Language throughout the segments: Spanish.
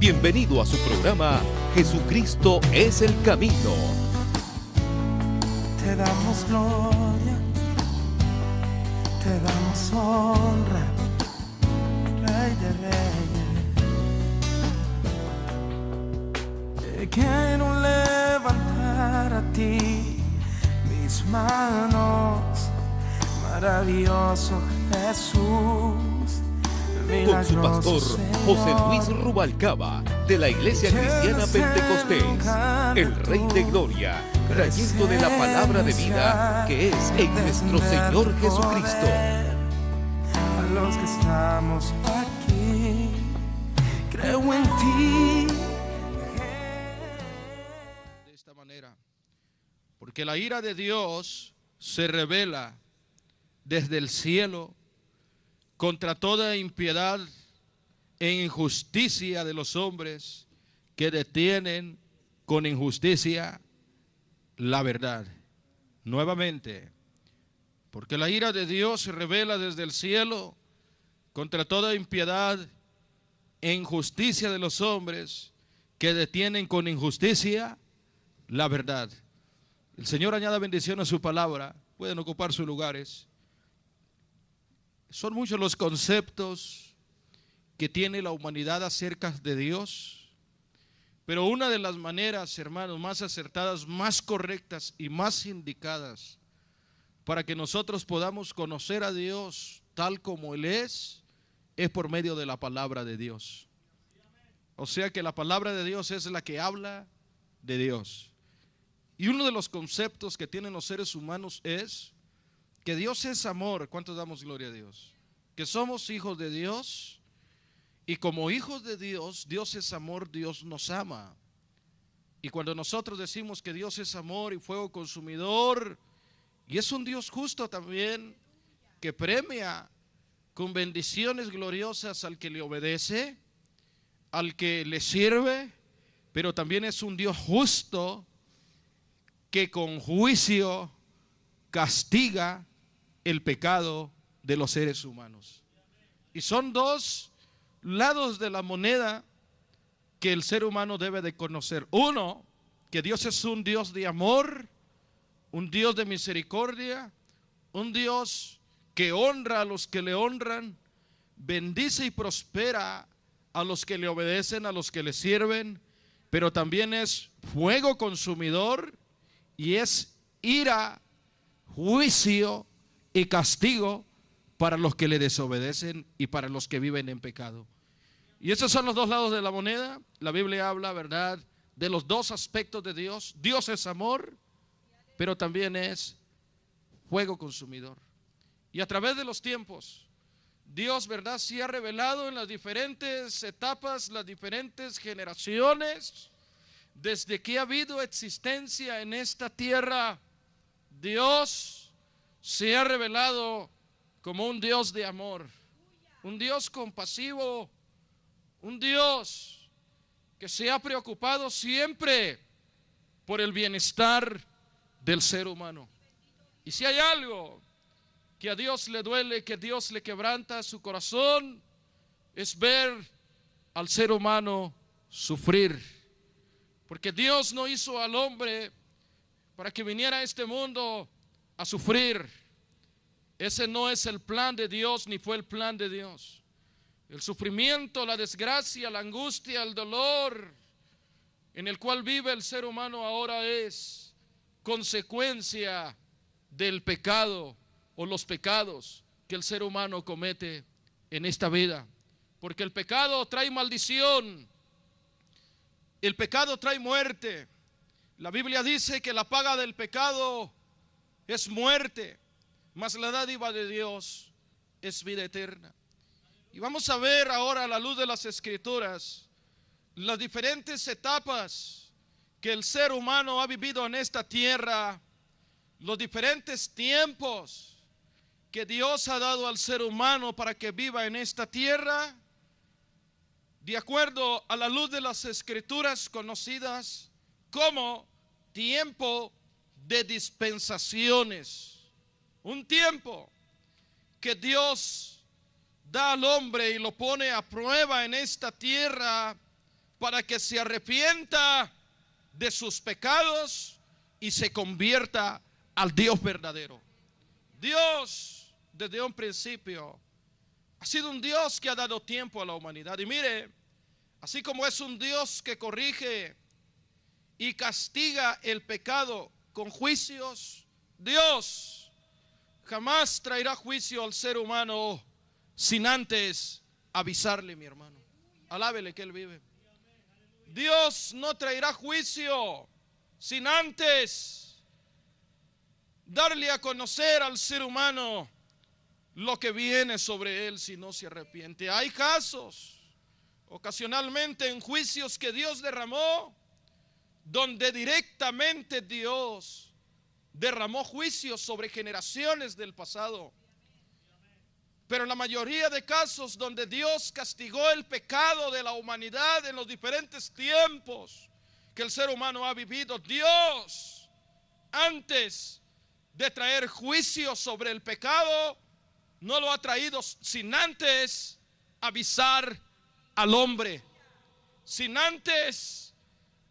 Bienvenido a su programa Jesucristo es el camino. Te damos gloria, te damos honra, Rey de Reyes. Te quiero levantar a ti mis manos, maravilloso Jesús. Con su pastor José Luis Rubalcaba, de la Iglesia Cristiana Pentecostés, el Rey de Gloria, trayendo de la palabra de vida que es en nuestro Señor Jesucristo. A los que estamos aquí, creo en ti. De esta manera, porque la ira de Dios se revela desde el cielo contra toda impiedad e injusticia de los hombres que detienen con injusticia la verdad. Nuevamente, porque la ira de Dios se revela desde el cielo contra toda impiedad e injusticia de los hombres que detienen con injusticia la verdad. El Señor añada bendición a su palabra. Pueden ocupar sus lugares. Son muchos los conceptos que tiene la humanidad acerca de Dios, pero una de las maneras, hermanos, más acertadas, más correctas y más indicadas para que nosotros podamos conocer a Dios tal como Él es por medio de la palabra de Dios. O sea que la palabra de Dios es la que habla de Dios. Y uno de los conceptos que tienen los seres humanos es que Dios es amor. ¿Cuántos damos gloria a Dios? Que somos hijos de Dios, y como hijos de Dios, Dios es amor, Dios nos ama. Y cuando nosotros decimos que Dios es amor y fuego consumidor, y es un Dios justo también, que premia con bendiciones gloriosas al que le obedece, al que le sirve, pero también es un Dios justo que con juicio castiga el pecado de los seres humanos. Y son dos lados de la moneda que el ser humano debe de conocer. Uno, que Dios es un Dios de amor, un Dios de misericordia, un Dios que honra a los que le honran, bendice y prospera a los que le obedecen, a los que le sirven, pero también es fuego consumidor y es ira, juicio y castigo para los que le desobedecen y para los que viven en pecado. Y esos son los dos lados de la moneda. La Biblia habla, ¿verdad?, de los dos aspectos de Dios. Dios es amor, pero también es fuego consumidor. Y a través de los tiempos, Dios, ¿verdad?, sí ha revelado en las diferentes etapas, las diferentes generaciones, desde que ha habido existencia en esta tierra. Dios se ha revelado como un Dios de amor, un Dios compasivo, un Dios que se ha preocupado siempre por el bienestar del ser humano. Y si hay algo que a Dios le duele, que a Dios le quebranta su corazón, es ver al ser humano sufrir. Porque Dios no hizo al hombre para que viniera a este mundo a sufrir. Ese no es el plan de Dios, ni fue el plan de Dios. El sufrimiento, la desgracia, la angustia, el dolor en el cual vive el ser humano ahora es consecuencia del pecado o los pecados que el ser humano comete en esta vida. Porque el pecado trae maldición, el pecado trae muerte. La Biblia dice que la paga del pecado es muerte, mas la dádiva de Dios es vida eterna. Y vamos a ver ahora, a la luz de las Escrituras, las diferentes etapas que el ser humano ha vivido en esta tierra, los diferentes tiempos que Dios ha dado al ser humano para que viva en esta tierra, de acuerdo a la luz de las Escrituras conocidas como tiempo de dispensaciones. Un tiempo que Dios da al hombre y lo pone a prueba en esta tierra para que se arrepienta de sus pecados y se convierta al Dios verdadero. Dios, desde un principio, ha sido un Dios que ha dado tiempo a la humanidad. Y mire, así como es un Dios que corrige y castiga el pecado con juicios, Dios jamás traerá juicio al ser humano sin antes avisarle, mi hermano. Alábele que Él vive. Dios no traerá juicio sin antes darle a conocer al ser humano lo que viene sobre él si no se arrepiente. Hay casos, ocasionalmente en juicios que Dios derramó, donde directamente Dios derramó juicios sobre generaciones del pasado. Pero en la mayoría de casos donde Dios castigó el pecado de la humanidad en los diferentes tiempos que el ser humano ha vivido, Dios, antes de traer juicio sobre el pecado, no lo ha traído sin antes avisar al hombre, sin antes,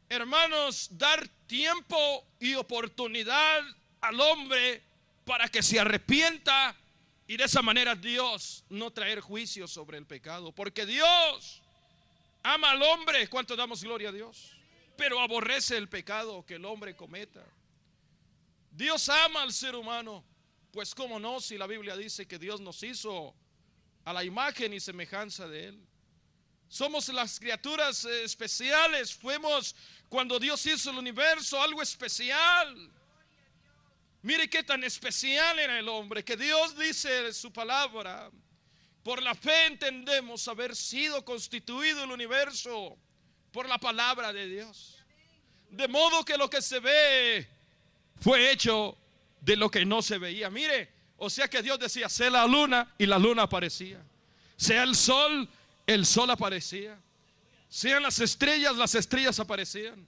hermanos, dar tiempo y oportunidad al hombre para que se arrepienta. Y de esa manera Dios no traer juicio sobre el pecado, porque Dios ama al hombre. ¿Cuánto damos gloria a Dios? Pero aborrece el pecado que el hombre cometa. Dios ama al ser humano, pues cómo no, si la Biblia dice que Dios nos hizo a la imagen y semejanza de Él. Somos las criaturas especiales. Fuimos, cuando Dios hizo el universo, algo especial. Mire qué tan especial era el hombre, que Dios dice en su palabra: por la fe entendemos haber sido constituido el universo por la palabra de Dios. De modo que lo que se ve fue hecho de lo que no se veía. Mire, o sea que Dios decía: sea la luna, y la luna aparecía. Sea el sol aparecía. Sean las estrellas aparecían.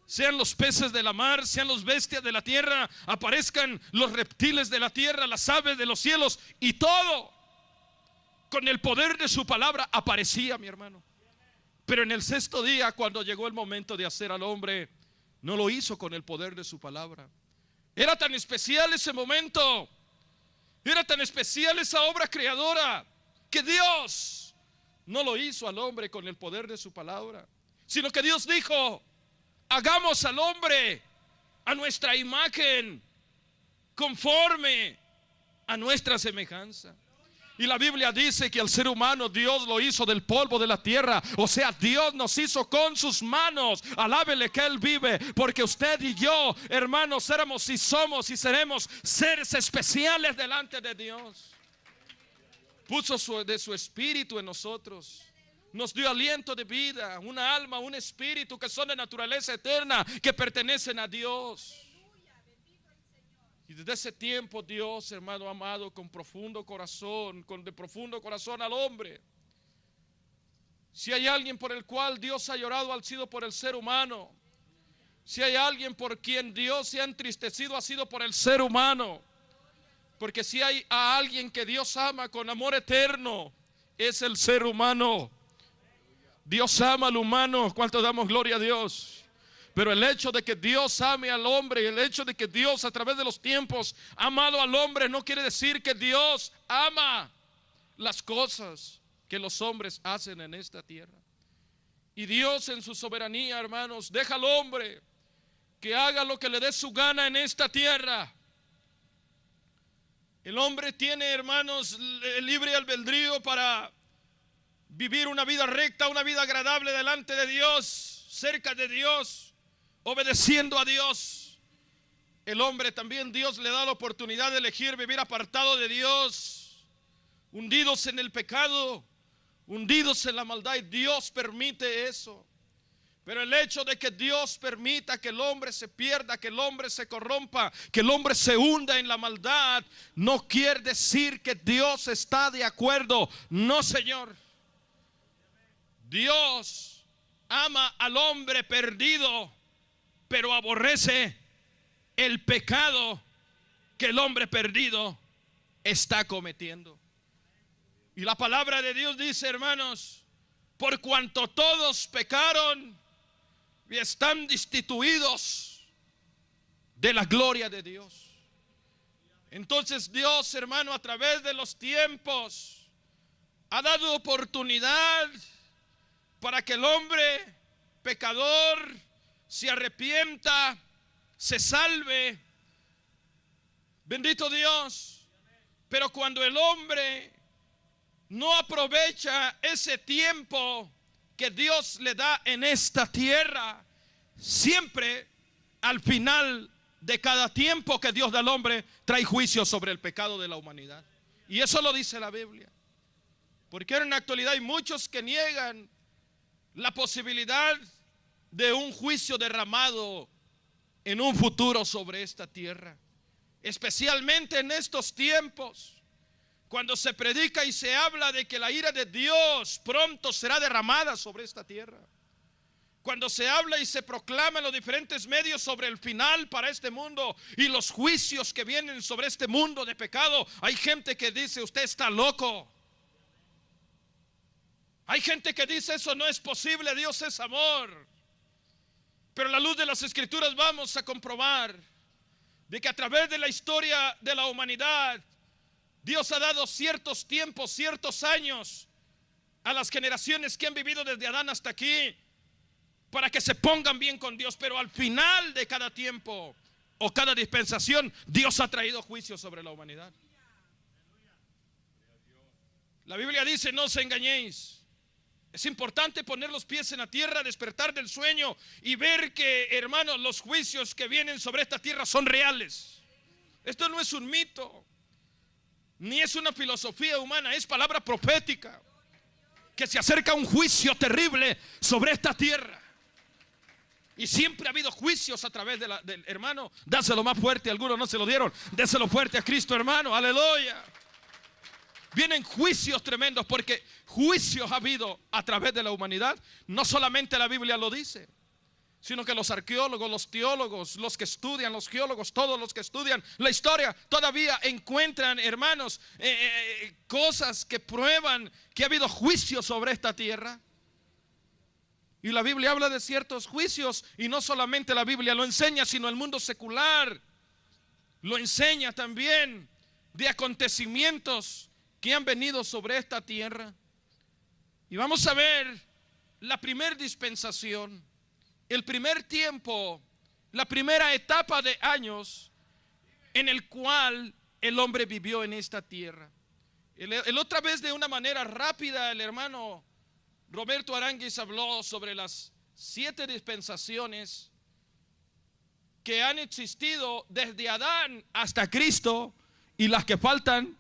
Sean los peces de la mar, sean los bestias de la tierra, aparezcan los reptiles de la tierra, las aves de los cielos, y todo con el poder de su palabra aparecía, mi hermano. Pero en el sexto día, cuando llegó el momento de hacer al hombre, no lo hizo con el poder de su palabra. Era tan especial ese momento, era tan especial esa obra creadora, que Dios no lo hizo al hombre con el poder de su palabra, sino que Dios dijo: hagamos al hombre a nuestra imagen, conforme a nuestra semejanza. Y la Biblia dice que al ser humano Dios lo hizo del polvo de la tierra. O sea, Dios nos hizo con sus manos. Alábele que Él vive, porque usted y yo, hermanos, éramos y somos y seremos seres especiales delante de Dios. Puso de su espíritu en nosotros. Nos dio aliento de vida, una alma, un espíritu que son de naturaleza eterna, que pertenecen a Dios. Y desde ese tiempo Dios, hermano amado, con profundo corazón, de profundo corazón al hombre. Si hay alguien por el cual Dios ha llorado, ha sido por el ser humano. Si hay alguien por quien Dios se ha entristecido, ha sido por el ser humano. Porque si hay a alguien que Dios ama con amor eterno, es el ser humano. Dios ama al humano. ¿Cuánto damos gloria a Dios? Pero el hecho de que Dios ame al hombre, el hecho de que Dios a través de los tiempos ha amado al hombre, no quiere decir que Dios ama las cosas que los hombres hacen en esta tierra. Y Dios en su soberanía, hermanos, deja al hombre que haga lo que le dé su gana en esta tierra. El hombre tiene, hermanos, el libre albedrío para vivir una vida recta, una vida agradable delante de Dios, cerca de Dios, obedeciendo a Dios. El hombre también, Dios le da la oportunidad de elegir vivir apartado de Dios, hundidos en el pecado, hundidos en la maldad. Y Dios permite eso. Pero el hecho de que Dios permita que el hombre se pierda, que el hombre se corrompa, que el hombre se hunda en la maldad, no quiere decir que Dios está de acuerdo. No, Señor. Dios ama al hombre perdido, pero aborrece el pecado que el hombre perdido está cometiendo. Y la palabra de Dios dice, hermanos, por cuanto todos pecaron y están destituidos de la gloria de Dios. Entonces Dios, hermano, a través de los tiempos ha dado oportunidad para que el hombre pecador se arrepienta, se salve. Bendito Dios. Pero cuando el hombre no aprovecha ese tiempo que Dios le da en esta tierra, siempre al final de cada tiempo que Dios da al hombre, trae juicio sobre el pecado de la humanidad. Y eso lo dice la Biblia. Porque en la actualidad hay muchos que niegan la posibilidad de un juicio derramado en un futuro sobre esta tierra. Especialmente en estos tiempos, cuando se predica y se habla de que la ira de Dios pronto será derramada sobre esta tierra. Cuando se habla y se proclama en los diferentes medios sobre el final para este mundo y los juicios que vienen sobre este mundo de pecado, hay gente que dice: usted está loco. Hay gente que dice: eso no es posible, Dios es amor. Pero a la luz de las Escrituras vamos a comprobar de que a través de la historia de la humanidad, Dios ha dado ciertos tiempos, ciertos años a las generaciones que han vivido desde Adán hasta aquí, para que se pongan bien con Dios. Pero al final de cada tiempo o cada dispensación, Dios ha traído juicio sobre la humanidad. La Biblia dice: no os engañéis. Es importante poner los pies en la tierra, despertar del sueño y ver que, hermanos, los juicios que vienen sobre esta tierra son reales. Esto no es un mito, ni es una filosofía humana, es palabra profética, que se acerca un juicio terrible sobre esta tierra. Y siempre ha habido juicios a través del hermano. Dáselo más fuerte, algunos no se lo dieron. Déselo fuerte a Cristo, hermano, aleluya. Vienen juicios tremendos, porque juicios ha habido a través de la humanidad. No solamente la Biblia lo dice, sino que los arqueólogos, los teólogos, los que estudian, los geólogos, todos los que estudian la historia, todavía encuentran, hermanos, cosas que prueban que ha habido juicios sobre esta tierra. Y la Biblia habla de ciertos juicios, y no solamente la Biblia lo enseña, sino el mundo secular lo enseña también, de acontecimientos que han venido sobre esta tierra. Y vamos a ver la primera dispensación, el primer tiempo, la primera etapa de años en el cual el hombre vivió en esta tierra. El otra vez, de una manera rápida, el hermano Roberto Aránguiz habló sobre las 7 dispensaciones que han existido desde Adán hasta Cristo, y las que faltan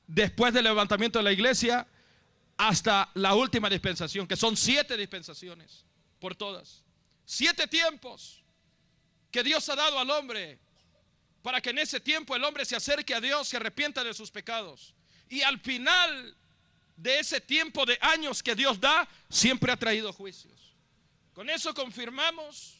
después del levantamiento de la iglesia hasta la última dispensación, que son 7 dispensaciones por todas. 7 tiempos que Dios ha dado al hombre para que en ese tiempo el hombre se acerque a Dios, se arrepienta de sus pecados. Y al final de ese tiempo de años que Dios da, siempre ha traído juicios. Con eso confirmamos,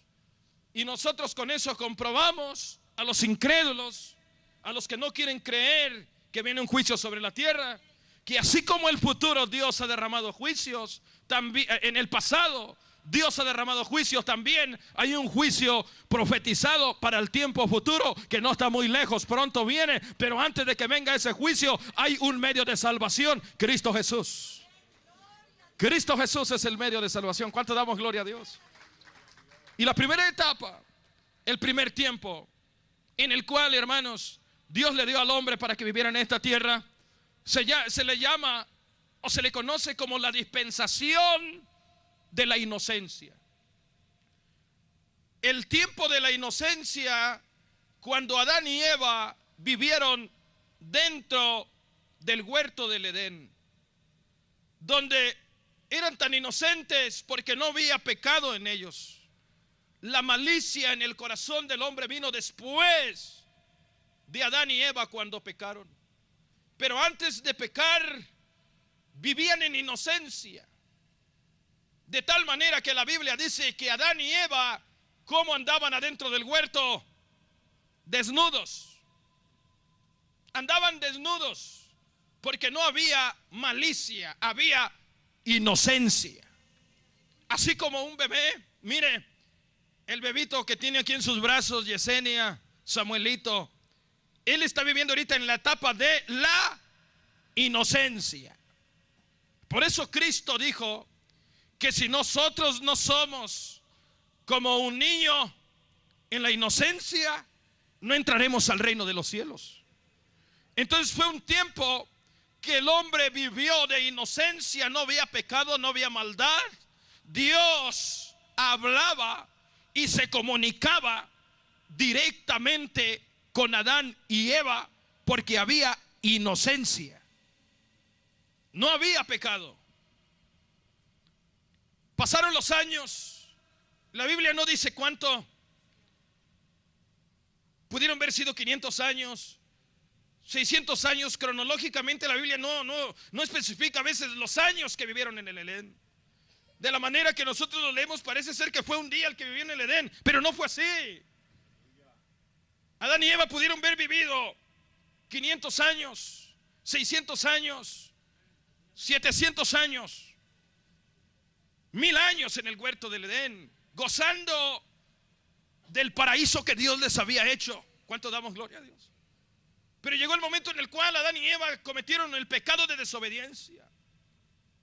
y nosotros con eso comprobamos a los incrédulos, a los que no quieren creer que viene un juicio sobre la tierra, que así como el futuro Dios ha derramado juicios, también en el pasado Dios ha derramado juicios, también hay un juicio profetizado para el tiempo futuro que no está muy lejos, pronto viene. Pero antes de que venga ese juicio, hay un medio de salvación: Cristo Jesús. Cristo Jesús es el medio de salvación. ¿Cuánto damos gloria a Dios? Y la primera etapa, el primer tiempo en el cual, hermanos, Dios le dio al hombre para que viviera en esta tierra, se le llama, o se le conoce como la dispensación de la inocencia. El tiempo de la inocencia, cuando Adán y Eva vivieron dentro del huerto del Edén, donde eran tan inocentes porque no había pecado en ellos. La malicia en el corazón del hombre vino después de Adán y Eva, cuando pecaron. Pero antes de pecar, vivían en inocencia. De tal manera que la Biblia dice que Adán y Eva, ¿cómo andaban adentro del huerto? Desnudos. Andaban desnudos porque no había malicia, había inocencia. Así como un bebé, mire, el bebito que tiene aquí en sus brazos, Yesenia, Samuelito, él está viviendo ahorita en la etapa de la inocencia. Por eso Cristo dijo que si nosotros no somos como un niño en la inocencia, no entraremos al reino de los cielos. Entonces fue un tiempo que el hombre vivió de inocencia, no había pecado, no había maldad. Dios hablaba y se comunicaba directamente con Adán y Eva porque había inocencia. No había pecado. Pasaron los años. La Biblia no dice cuánto. Pudieron haber sido 500 años, 600 años. Cronológicamente la Biblia no especifica a veces los años que vivieron en el Edén. De la manera que nosotros lo leemos, parece ser que fue un día el que vivió en el Edén, pero no fue así. Adán y Eva pudieron haber vivido 500 años, 600 años, 700 años, 1000 años en el huerto del Edén, gozando del paraíso que Dios les había hecho. ¿Cuánto damos gloria a Dios? Pero llegó el momento en el cual Adán y Eva cometieron el pecado de desobediencia.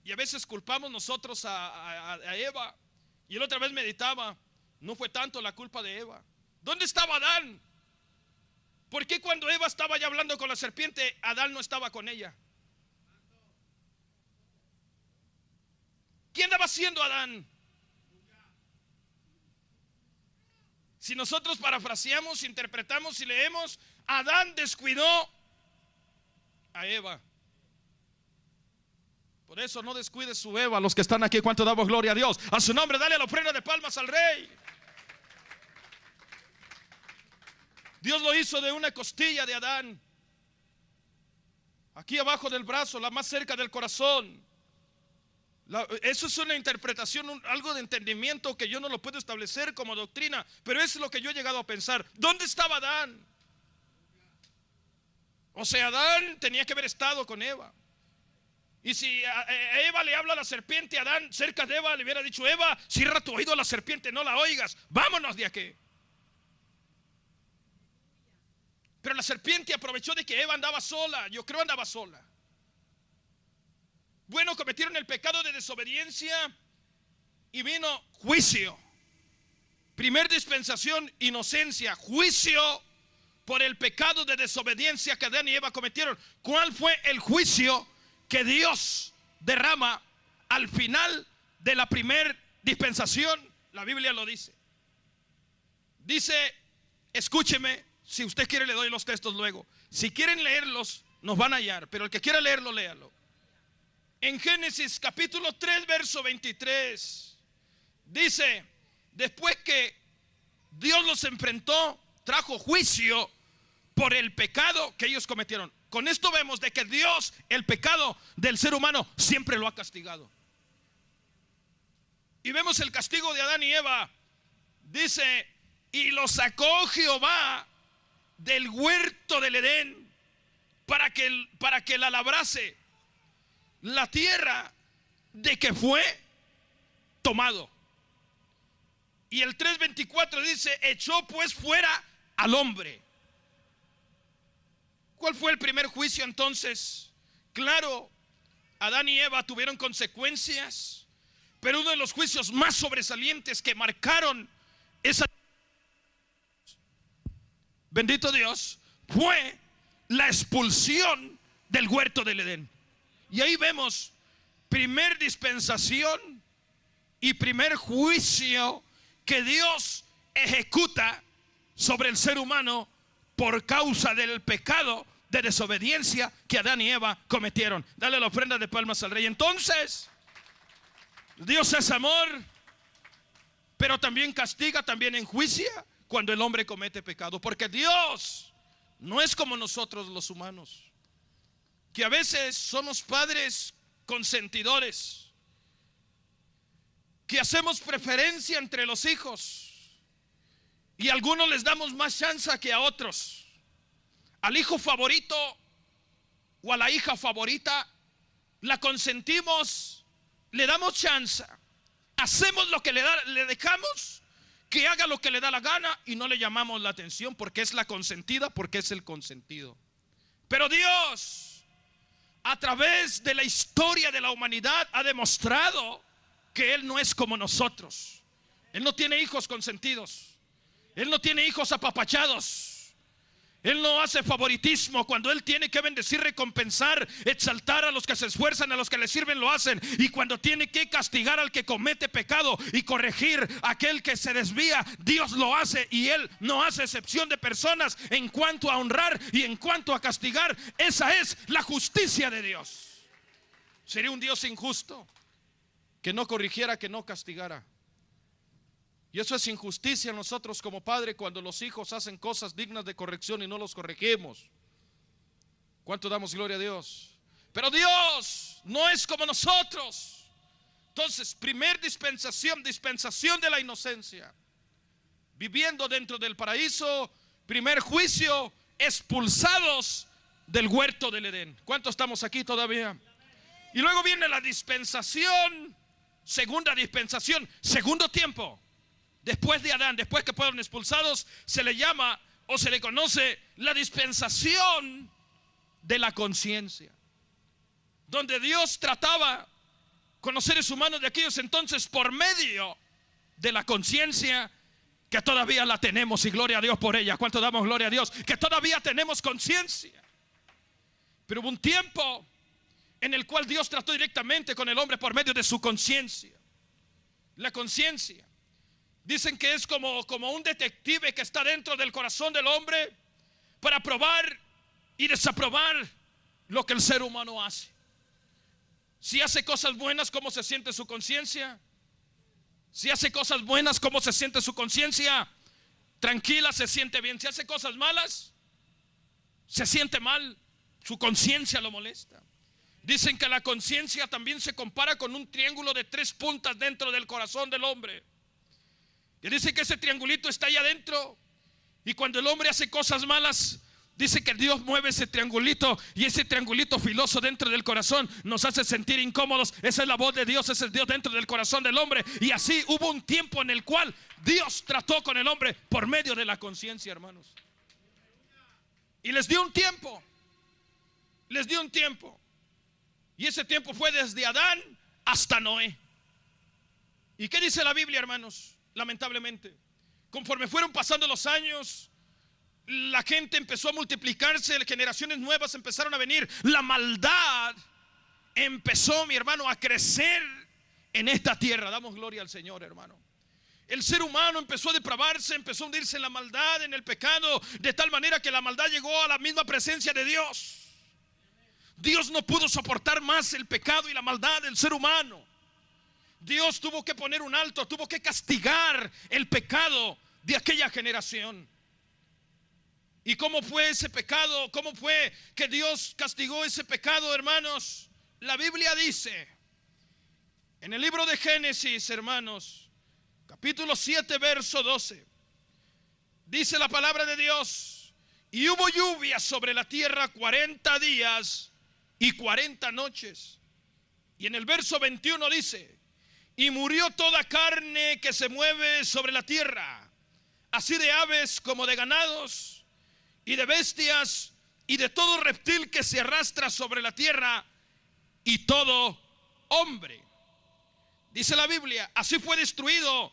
Y a veces culpamos nosotros a Eva. Y la otra vez meditaba, no fue tanto la culpa de Eva. ¿Dónde estaba Adán? ¿Por qué cuando Eva estaba ya hablando con la serpiente, Adán no estaba con ella? ¿Qué andaba haciendo Adán? Si nosotros parafraseamos, interpretamos y leemos, Adán descuidó a Eva. Por eso no descuide su Eva. Los que están aquí, ¿cuánto damos gloria a Dios? A su nombre, dale la ofrenda de palmas al Rey. Dios lo hizo de una costilla de Adán, aquí abajo del brazo, la más cerca del corazón. Eso es una interpretación, algo de entendimiento que yo no lo puedo establecer como doctrina, pero es lo que yo he llegado a pensar. ¿Dónde estaba Adán? O sea, Adán tenía que haber estado con Eva. Y si a Eva le habla a la serpiente, Adán cerca de Eva le hubiera dicho: Eva, cierra tu oído a la serpiente, no la oigas, vámonos de aquí. Pero la serpiente aprovechó de que Eva andaba sola. Yo creo andaba sola. Bueno, cometieron el pecado de desobediencia y vino juicio. Primer dispensación, inocencia. Juicio por el pecado de desobediencia que Adán y Eva cometieron. ¿Cuál fue el juicio que Dios derrama al final de la primer dispensación? La Biblia lo dice. Dice, escúcheme, si usted quiere le doy los textos luego. Si quieren leerlos, nos van a hallar, pero el que quiera leerlo, léalo. En Génesis capítulo 3, verso 23, dice, después que Dios los enfrentó, trajo juicio por el pecado que ellos cometieron. Con esto vemos de que Dios, el pecado del ser humano, siempre lo ha castigado. Y vemos el castigo de Adán y Eva. Dice, y lo sacó Jehová del huerto del Edén para que la labrase la tierra de que fue tomado. Y el 3:24 dice, echó pues fuera al hombre. ¿Cuál fue el primer juicio entonces? Claro, Adán y Eva tuvieron consecuencias, pero uno de los juicios más sobresalientes que marcaron esa, bendito Dios, fue la expulsión del huerto del Edén. Y ahí vemos primer dispensación y primer juicio que Dios ejecuta sobre el ser humano por causa del pecado de desobediencia que Adán y Eva cometieron. Dale la ofrenda de palmas al Rey. Entonces, Dios es amor, pero también castiga, también enjuicia cuando el hombre comete pecado. Porque Dios no es como nosotros los humanos, que a veces somos padres consentidores, que hacemos preferencia entre los hijos y a algunos les damos más chance que a otros. Al hijo favorito o a la hija favorita la consentimos le damos chance, hacemos lo que le dejamos que haga lo que le da la gana y no le llamamos la atención porque es la consentida, porque es el consentido. Pero Dios, a través de la historia de la humanidad, ha demostrado que Él no es como nosotros. Él no tiene hijos consentidos. Él no tiene hijos apapachados. Él no hace favoritismo. Cuando Él tiene que bendecir, recompensar, exaltar a los que se esfuerzan, a los que le sirven, lo hacen. Y cuando tiene que castigar al que comete pecado y corregir a aquel que se desvía, Dios lo hace. Y Él no hace excepción de personas en cuanto a honrar y en cuanto a castigar. Esa es la justicia de Dios. Sería un Dios injusto que no corrigiera, que no castigara. Y eso es injusticia en nosotros como padre, cuando los hijos hacen cosas dignas de corrección y no los corregimos. ¿Cuánto damos gloria a Dios? Pero Dios no es como nosotros. Entonces, primer dispensación, dispensación de la inocencia. Viviendo dentro del paraíso. Primer juicio, expulsados del huerto del Edén. ¿Cuántos estamos aquí todavía? Y luego viene la dispensación, segunda dispensación, segundo tiempo. Después de Adán, después que fueron expulsados, se le llama o se le conoce la dispensación de la conciencia, donde Dios trataba con los seres humanos de aquellos entonces por medio de la conciencia, que todavía la tenemos, y gloria a Dios por ella. ¿Cuánto damos gloria a Dios? Que todavía tenemos conciencia. Pero hubo un tiempo en el cual Dios trató directamente con el hombre por medio de su conciencia. La conciencia, dicen que es como un detective que está dentro del corazón del hombre para probar y desaprobar lo que el ser humano hace. Si hace cosas buenas, ¿cómo se siente su conciencia? Si hace cosas buenas, ¿cómo se siente su conciencia? Tranquila, se siente bien. Si hace cosas malas, se siente mal. Su conciencia lo molesta. Dicen que la conciencia también se compara con un triángulo de 3 puntas dentro del corazón del hombre. Y dice que ese triangulito está allá adentro. Y cuando el hombre hace cosas malas, dice que Dios mueve ese triangulito. Y ese triangulito filoso dentro del corazón nos hace sentir incómodos. Esa es la voz de Dios, ese es Dios dentro del corazón del hombre. Y así hubo un tiempo en el cual Dios trató con el hombre por medio de la conciencia, hermanos. Y les dio un tiempo. Les dio un tiempo. Y ese tiempo fue desde Adán hasta Noé. ¿Y qué dice la Biblia, hermanos? Lamentablemente, conforme fueron pasando los años, la gente empezó a multiplicarse, generaciones nuevas empezaron a venir, la maldad empezó, mi hermano, a crecer en esta tierra. Damos gloria al Señor, hermano. El ser humano empezó a depravarse, empezó a hundirse en la maldad, en el pecado, de tal manera que la maldad llegó a la misma presencia de Dios. Dios no pudo soportar más el pecado y la maldad del ser humano. Dios tuvo que poner un alto, tuvo que castigar el pecado de aquella generación. ¿Y cómo fue ese pecado? ¿Cómo fue que Dios castigó ese pecado, hermanos? La Biblia dice, en el libro de Génesis, hermanos, capítulo 7, verso 12, dice la palabra de Dios: y hubo lluvia sobre la tierra 40 días y 40 noches. Y en el verso 21 dice: y murió toda carne que se mueve sobre la tierra, así de aves como de ganados, y de bestias, y de todo reptil que se arrastra sobre la tierra, y todo hombre. Dice la Biblia: así fue destruido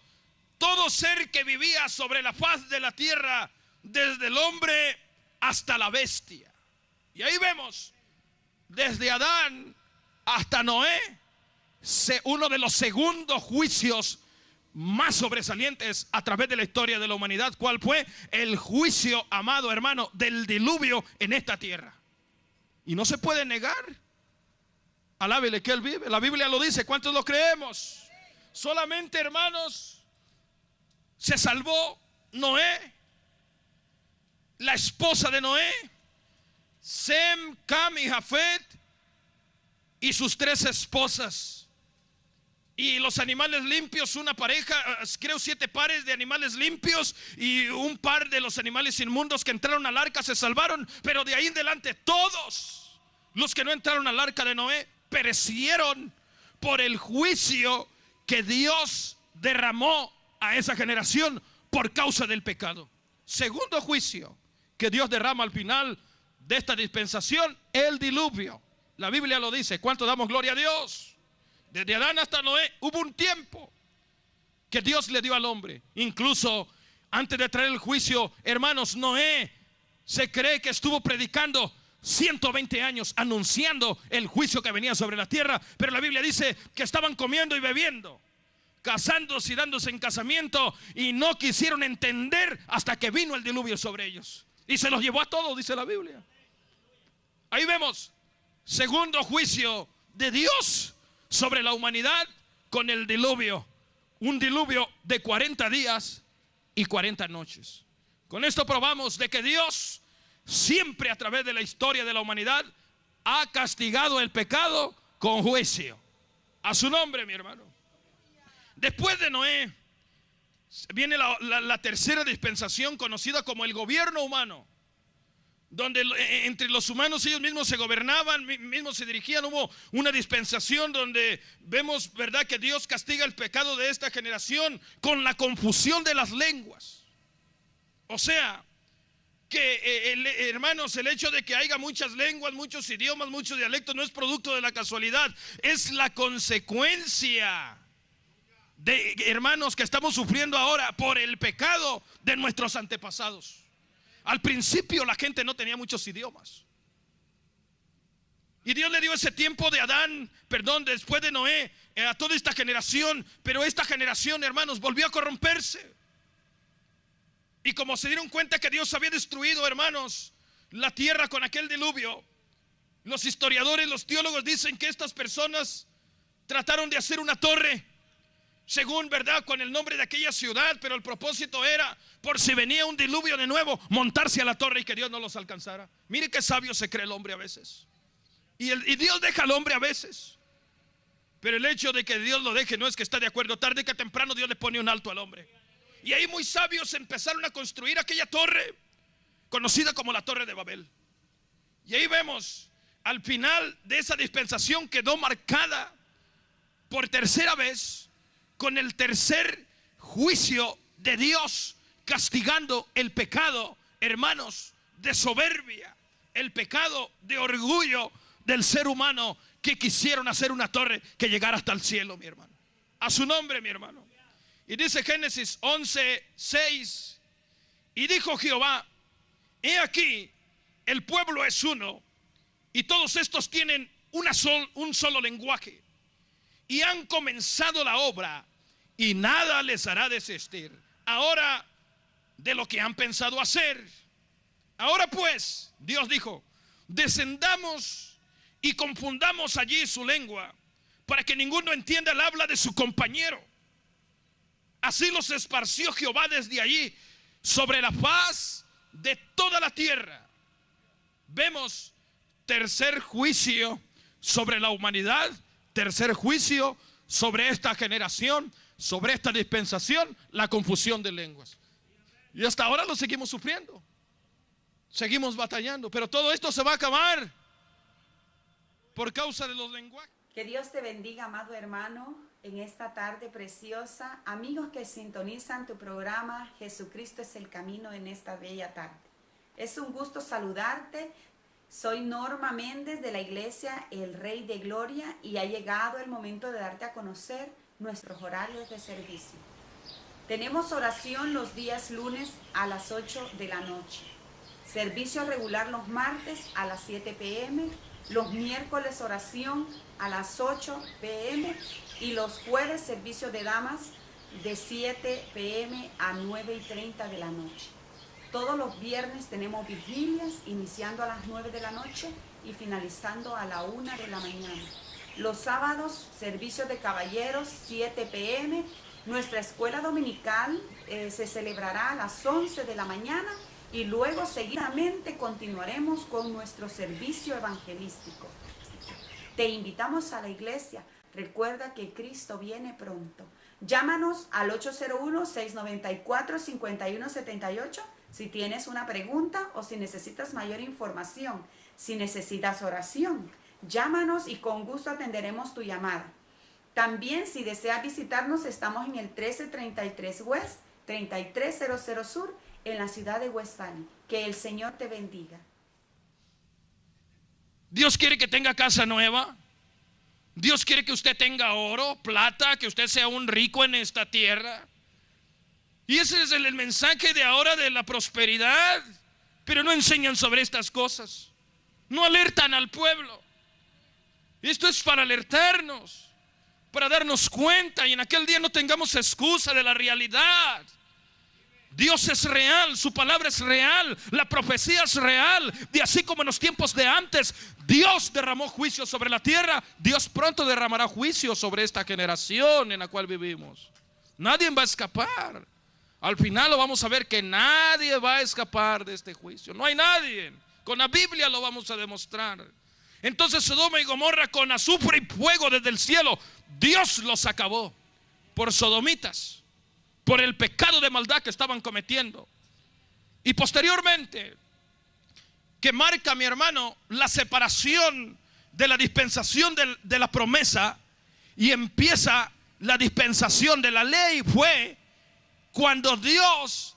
todo ser que vivía sobre la faz de la tierra, desde el hombre hasta la bestia. Y ahí vemos, desde Adán hasta Noé, uno de los segundos juicios más sobresalientes a través de la historia de la humanidad. ¿Cuál fue? El juicio, amado hermano, del diluvio en esta tierra. Y no se puede negar. Alábele que Él vive. La Biblia lo dice. ¿Cuántos lo creemos? Solamente, hermanos, se salvó Noé, la esposa de Noé, Sem, Cam y Jafet, y sus 3 esposas. Y los animales limpios, una pareja, creo 7 pares de animales limpios, y un par de los animales inmundos que entraron al arca se salvaron. Pero de ahí en adelante todos los que no entraron al arca de Noé perecieron por el juicio que Dios derramó a esa generación por causa del pecado. Segundo juicio que Dios derrama al final de esta dispensación, el diluvio. La Biblia lo dice. ¿Cuánto damos gloria a Dios? Desde Adán hasta Noé hubo un tiempo que Dios le dio al hombre. Incluso antes de traer el juicio, hermanos, Noé se cree que estuvo predicando 120 años anunciando el juicio que venía sobre la tierra. Pero la Biblia dice que estaban comiendo y bebiendo, casándose y dándose en casamiento, y no quisieron entender hasta que vino el diluvio sobre ellos y se los llevó a todos, dice la Biblia. Ahí vemos, segundo juicio de Dios sobre la humanidad con el diluvio. Un diluvio de 40 días y 40 noches. Con esto probamos de que Dios siempre a través de la historia de la humanidad ha castigado el pecado con juicio. A su nombre, mi hermano. Después de Noé viene la tercera dispensación, conocida como el gobierno humano, donde entre los humanos ellos mismos se gobernaban, mismos se dirigían. Hubo una dispensación donde vemos, ¿verdad?, que Dios castiga el pecado de esta generación con la confusión de las lenguas. O sea, que hermanos, el hecho de que haya muchas lenguas, muchos idiomas, muchos dialectos no es producto de la casualidad, es la consecuencia de, hermanos, que estamos sufriendo ahora por el pecado de nuestros antepasados. Al principio la gente no tenía muchos idiomas, y Dios le dio ese tiempo de Adán, después de Noé, a toda esta generación. Pero esta generación, hermanos, volvió a corromperse. Y como se dieron cuenta que Dios había destruido, hermanos, la tierra con aquel diluvio, los historiadores, los teólogos dicen que estas personas trataron de hacer una torre, según, ¿verdad?, con el nombre de aquella ciudad, pero el propósito era, por si venía un diluvio de nuevo, montarse a la torre y que Dios no los alcanzara. Mire qué sabio se cree el hombre a veces. Y Dios deja al hombre a veces, pero el hecho de que Dios lo deje no es que está de acuerdo. Tarde que temprano Dios le pone un alto al hombre. Y ahí muy sabios empezaron a construir aquella torre, conocida como la Torre de Babel. Y ahí vemos, al final de esa dispensación quedó marcada por tercera vez con el tercer juicio de Dios, castigando el pecado, hermanos, de soberbia, el pecado de orgullo del ser humano, que quisieron hacer una torre que llegara hasta el cielo, mi hermano. A su nombre, mi hermano. Y dice Génesis 11:6: y dijo Jehová, he aquí, el pueblo es uno, y todos estos tienen un solo lenguaje, y han comenzado la obra, y nada les hará desistir ahora de lo que han pensado hacer. Ahora pues, Dios dijo, descendamos y confundamos allí su lengua, para que ninguno entienda el habla de su compañero. Así los esparció Jehová desde allí sobre la faz de toda la tierra. Vemos tercer juicio sobre la humanidad, tercer juicio sobre esta generación, sobre esta dispensación, la confusión de lenguas. Y hasta ahora lo seguimos sufriendo, seguimos batallando, pero todo esto se va a acabar por causa de los lenguajes. Que Dios te bendiga, amado hermano, en esta tarde preciosa. Amigos que sintonizan tu programa Jesucristo es el camino en esta bella tarde. Es un gusto saludarte. Soy Norma Méndez de la iglesia El Rey de Gloria, y ha llegado el momento de darte a conocer nuestros horarios de servicio. Tenemos oración los días lunes a las 8 de la noche. Servicio regular los martes a las 7 p.m. Los miércoles oración a las 8 p.m. y los jueves servicio de damas de 7 p.m. a 9:30 de la noche. Todos los viernes tenemos vigilias iniciando a las 9 de la noche y finalizando a la 1 de la mañana. Los sábados servicio de caballeros 7 p.m. Nuestra escuela dominical se celebrará a las 11 de la mañana y luego seguidamente continuaremos con nuestro servicio evangelístico. Te invitamos a la iglesia. Recuerda que Cristo viene pronto. Llámanos al 801-694-5178 si tienes una pregunta o si necesitas mayor información, si necesitas oración. Llámanos y con gusto atenderemos tu llamada. También, si deseas visitarnos, estamos en el 1333 West, 3300 Sur, en la ciudad de West Valley. Que el Señor te bendiga. Dios quiere que tenga casa nueva. Dios quiere que usted tenga oro, plata, que usted sea un rico en esta tierra. Y ese es el mensaje de ahora de la prosperidad. Pero no enseñan sobre estas cosas. No alertan al pueblo. Esto es para alertarnos, para darnos cuenta y en aquel día no tengamos excusa de la realidad. Dios es real, su palabra es real, la profecía es real. Y así como en los tiempos de antes Dios derramó juicio sobre la tierra, Dios pronto derramará juicio sobre esta generación en la cual vivimos. Nadie va a escapar. Al final lo vamos a ver que nadie va a escapar de este juicio. No hay nadie. Con la Biblia lo vamos a demostrar. Entonces Sodoma y Gomorra, con azufre y fuego desde el cielo, Dios los acabó por sodomitas, por el pecado de maldad que estaban cometiendo. Y posteriormente, que marca, mi hermano, la separación de la dispensación de la promesa y empieza la dispensación de la ley, fue cuando Dios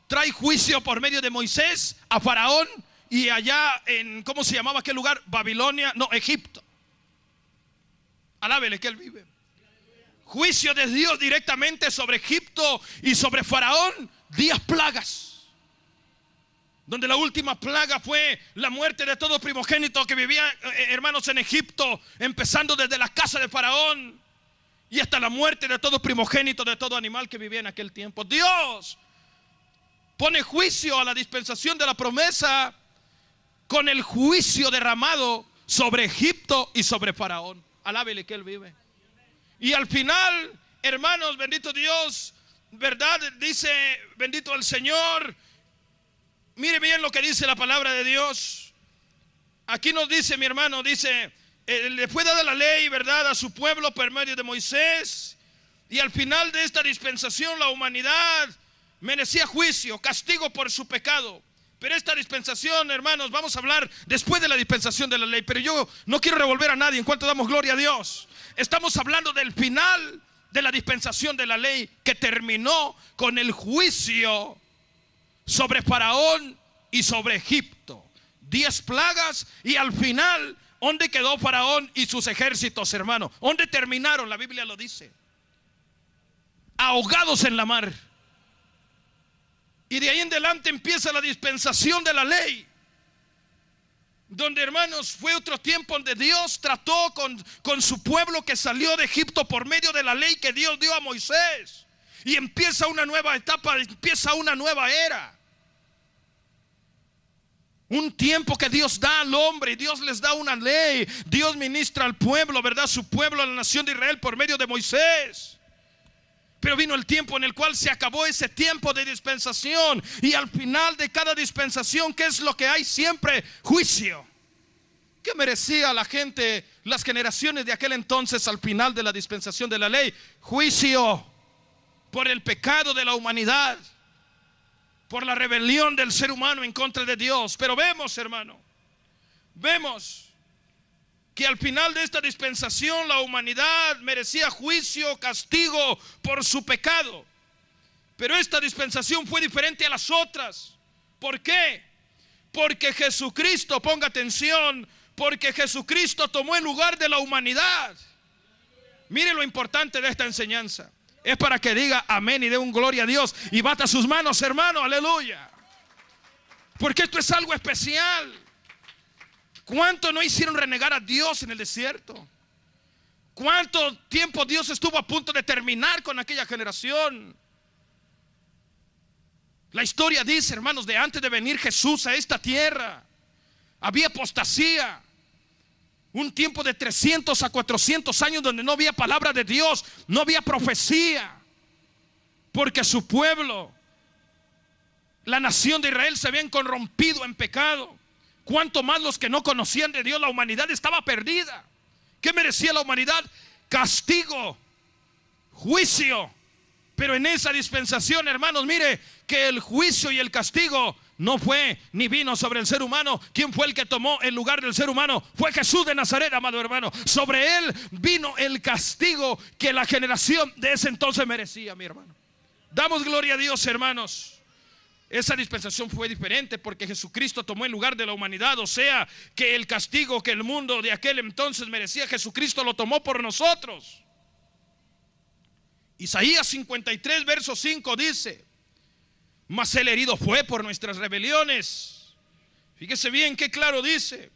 trae juicio por medio de Moisés a Faraón y allá en, ¿cómo se llamaba aquel lugar? Babilonia, no, Egipto. Alábele que él vive. Juicio de Dios directamente sobre Egipto y sobre Faraón, 10 plagas. Donde la última plaga fue la muerte de todo primogénito que vivía, hermanos, en Egipto, empezando desde la casa de Faraón y hasta la muerte de todo primogénito, de todo animal que vivía en aquel tiempo. Dios pone juicio a la dispensación de la promesa con el juicio derramado sobre Egipto y sobre Faraón. Alábele que él vive. Y al final, hermanos, bendito Dios, ¿verdad? Dice, bendito el Señor. Mire bien lo que dice la palabra de Dios. Aquí nos dice, mi hermano, dice, le fue dada la ley, ¿verdad?, a su pueblo por medio de Moisés. Y al final de esta dispensación la humanidad merecía juicio, castigo por su pecado. Pero esta dispensación, hermanos, vamos a hablar después de la dispensación de la ley. Pero yo no quiero revolver a nadie en cuanto damos gloria a Dios. Estamos hablando del final de la dispensación de la ley, que terminó con el juicio sobre Faraón y sobre Egipto. 10 plagas, y al final, ¿dónde quedó Faraón y sus ejércitos, hermano? ¿Dónde terminaron? La Biblia lo dice: ahogados en la mar. Y de ahí en adelante empieza la dispensación de la ley, donde, hermanos, fue otro tiempo donde Dios trató con su pueblo que salió de Egipto por medio de la ley que Dios dio a Moisés. Y empieza una nueva etapa, empieza una nueva era. Un tiempo que Dios da al hombre y Dios les da una ley. Dios ministra al pueblo, ¿verdad? Su pueblo, a la nación de Israel, por medio de Moisés. Pero vino el tiempo en el cual se acabó ese tiempo de dispensación. Y al final de cada dispensación, ¿qué es lo que hay siempre? Juicio. ¿Qué merecía la gente, las generaciones de aquel entonces al final de la dispensación de la ley? Juicio por el pecado de la humanidad, por la rebelión del ser humano en contra de Dios. Pero vemos, hermano, vemos que al final de esta dispensación la humanidad merecía juicio, castigo por su pecado. Pero esta dispensación fue diferente a las otras. ¿Por qué? Porque Jesucristo, ponga atención, porque Jesucristo tomó el lugar de la humanidad. Mire lo importante de esta enseñanza. Es para que diga amén y dé un gloria a Dios y bata sus manos, hermano, aleluya. Porque esto es algo especial. ¿Cuánto no hicieron renegar a Dios en el desierto? ¿Cuánto tiempo Dios estuvo a punto de terminar con aquella generación? La historia dice, hermanos, de antes de venir Jesús a esta tierra, había apostasía. Un tiempo de 300 a 400 años donde no había palabra de Dios, no había profecía. Porque su pueblo, la nación de Israel, se habían corrompido en pecado. Cuanto más los que no conocían de Dios, la humanidad estaba perdida. ¿Qué merecía la humanidad? Castigo, juicio. Pero en esa dispensación, hermanos, mire que el juicio y el castigo no fue ni vino sobre el ser humano. ¿Quién fue el que tomó el lugar del ser humano? Fue Jesús de Nazaret, amado hermano. Sobre él vino el castigo que la generación de ese entonces merecía, mi hermano. Damos gloria a Dios, hermanos. Esa dispensación fue diferente porque Jesucristo tomó el lugar de la humanidad. O sea, que el castigo que el mundo de aquel entonces merecía, Jesucristo lo tomó por nosotros. Isaías 53 verso 5 dice: mas el herido fue por nuestras rebeliones. Fíjese bien qué claro dice: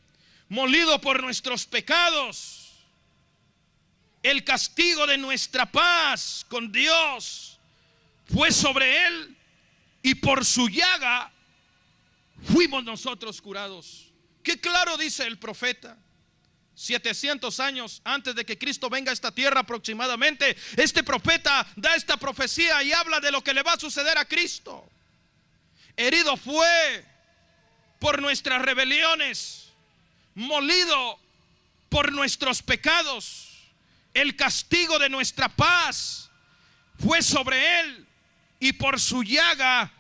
molido por nuestros pecados. El castigo de nuestra paz con Dios fue sobre él, y por su llaga fuimos nosotros curados. Qué claro dice el profeta. 700 años antes de que Cristo venga a esta tierra aproximadamente, este profeta da esta profecía y habla de lo que le va a suceder a Cristo. Herido fue por nuestras rebeliones, molido por nuestros pecados. El castigo de nuestra paz fue sobre él, y por su llaga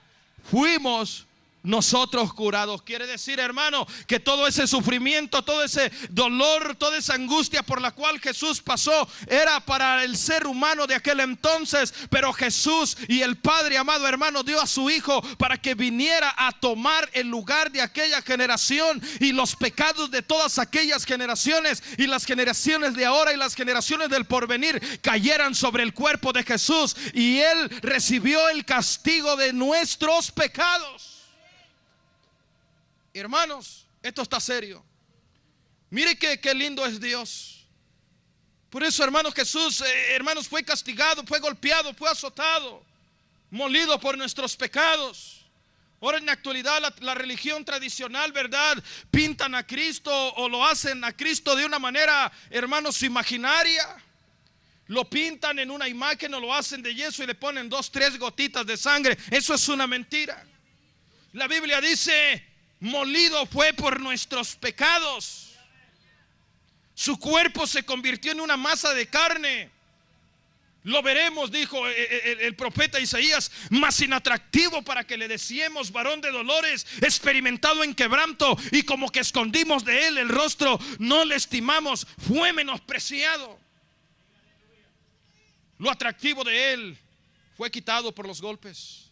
fuimos nosotros curados. Quiere decir, hermano, que todo ese sufrimiento, todo ese dolor, toda esa angustia por la cual Jesús pasó era para el ser humano de aquel entonces. Pero Jesús y el Padre, amado hermano, dio a su Hijo para que viniera a tomar el lugar de aquella generación y los pecados de todas aquellas generaciones, y las generaciones de ahora y las generaciones del porvenir cayeran sobre el cuerpo de Jesús, y Él recibió el castigo de nuestros pecados. Hermanos, esto está serio. Mire qué lindo es Dios. Por eso, hermanos, Jesús, hermanos, fue castigado, fue golpeado, fue azotado, molido por nuestros pecados. Ahora en la actualidad la religión tradicional, ¿verdad?, pintan a Cristo o lo hacen a Cristo de una manera, hermanos, imaginaria. Lo pintan en una imagen o lo hacen de yeso y le ponen 2, 3 gotitas de sangre. Eso es una mentira. La Biblia dice: molido fue por nuestros pecados. Su cuerpo se convirtió en una masa de carne. Lo veremos, dijo el profeta Isaías, más inatractivo para que le decíamos varón de dolores, experimentado en quebranto, y como que escondimos de él el rostro, no le estimamos, fue menospreciado. Lo atractivo de él fue quitado por los golpes.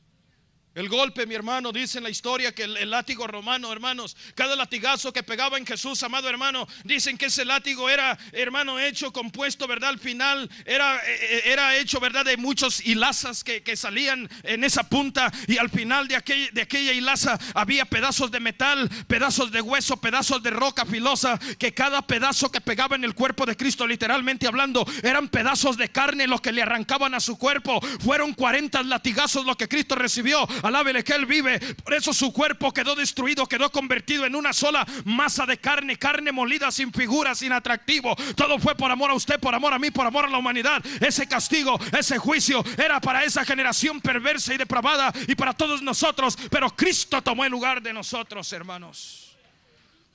El golpe, mi hermano, dice en la historia que el látigo romano, hermanos, cada latigazo que pegaba en Jesús, amado hermano, dicen que ese látigo era, hermano, hecho, compuesto, ¿verdad? Al final era hecho, ¿verdad?, de muchos hilazas que salían en esa punta, y al final de aquella hilaza había pedazos de metal, pedazos de hueso, pedazos de roca filosa, que cada pedazo que pegaba en el cuerpo de Cristo, literalmente hablando, eran pedazos de carne los que le arrancaban a su cuerpo. Fueron 40 latigazos los que Cristo recibió. Alábele que Él vive. Por eso su cuerpo quedó destruido, quedó convertido en una sola masa de carne, carne molida, sin figura, sin atractivo. Todo fue por amor a usted, por amor a mí, por amor a la humanidad. Ese castigo, ese juicio era para esa generación perversa y depravada y para todos nosotros. Pero Cristo tomó el lugar de nosotros, hermanos.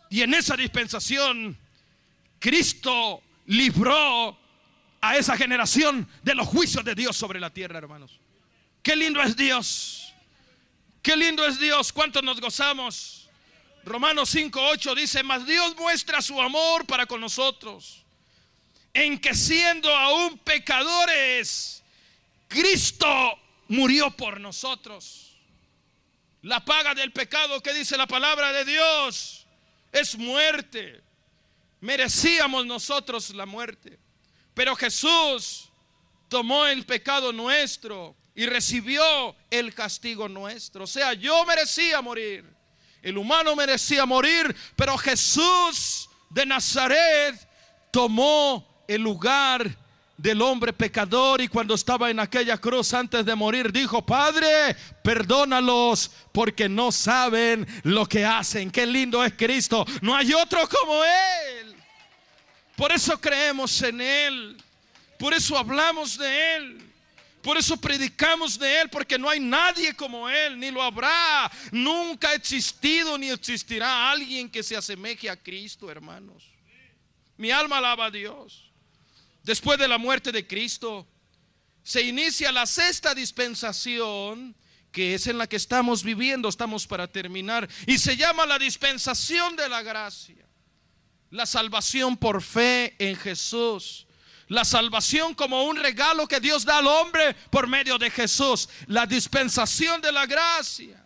Y en esa dispensación Cristo libró a esa generación de los juicios de Dios sobre la tierra, hermanos. Qué lindo es Dios. Qué lindo es Dios, cuánto nos gozamos. Romanos 5:8 dice: mas Dios muestra su amor para con nosotros, en que siendo aún pecadores, Cristo murió por nosotros. La paga del pecado, que dice la palabra de Dios, es muerte. Merecíamos nosotros la muerte, pero Jesús tomó el pecado nuestro y recibió el castigo nuestro. O sea, yo merecía morir, el humano merecía morir, pero Jesús de Nazaret tomó el lugar del hombre pecador, y cuando estaba en aquella cruz antes de morir dijo: Padre, perdónalos porque no saben lo que hacen. Qué lindo es Cristo, no hay otro como Él. Por eso creemos en Él, por eso hablamos de Él, por eso predicamos de Él, porque no hay nadie como Él, ni lo habrá. Nunca ha existido ni existirá alguien que se asemeje a Cristo, hermanos. Mi alma alaba a Dios. Después de la muerte de Cristo se inicia la sexta dispensación, que es en la que estamos viviendo, estamos para terminar, y se llama la dispensación de la gracia. La salvación por fe en Jesús. La salvación como un regalo que Dios da al hombre por medio de Jesús. La dispensación de la gracia,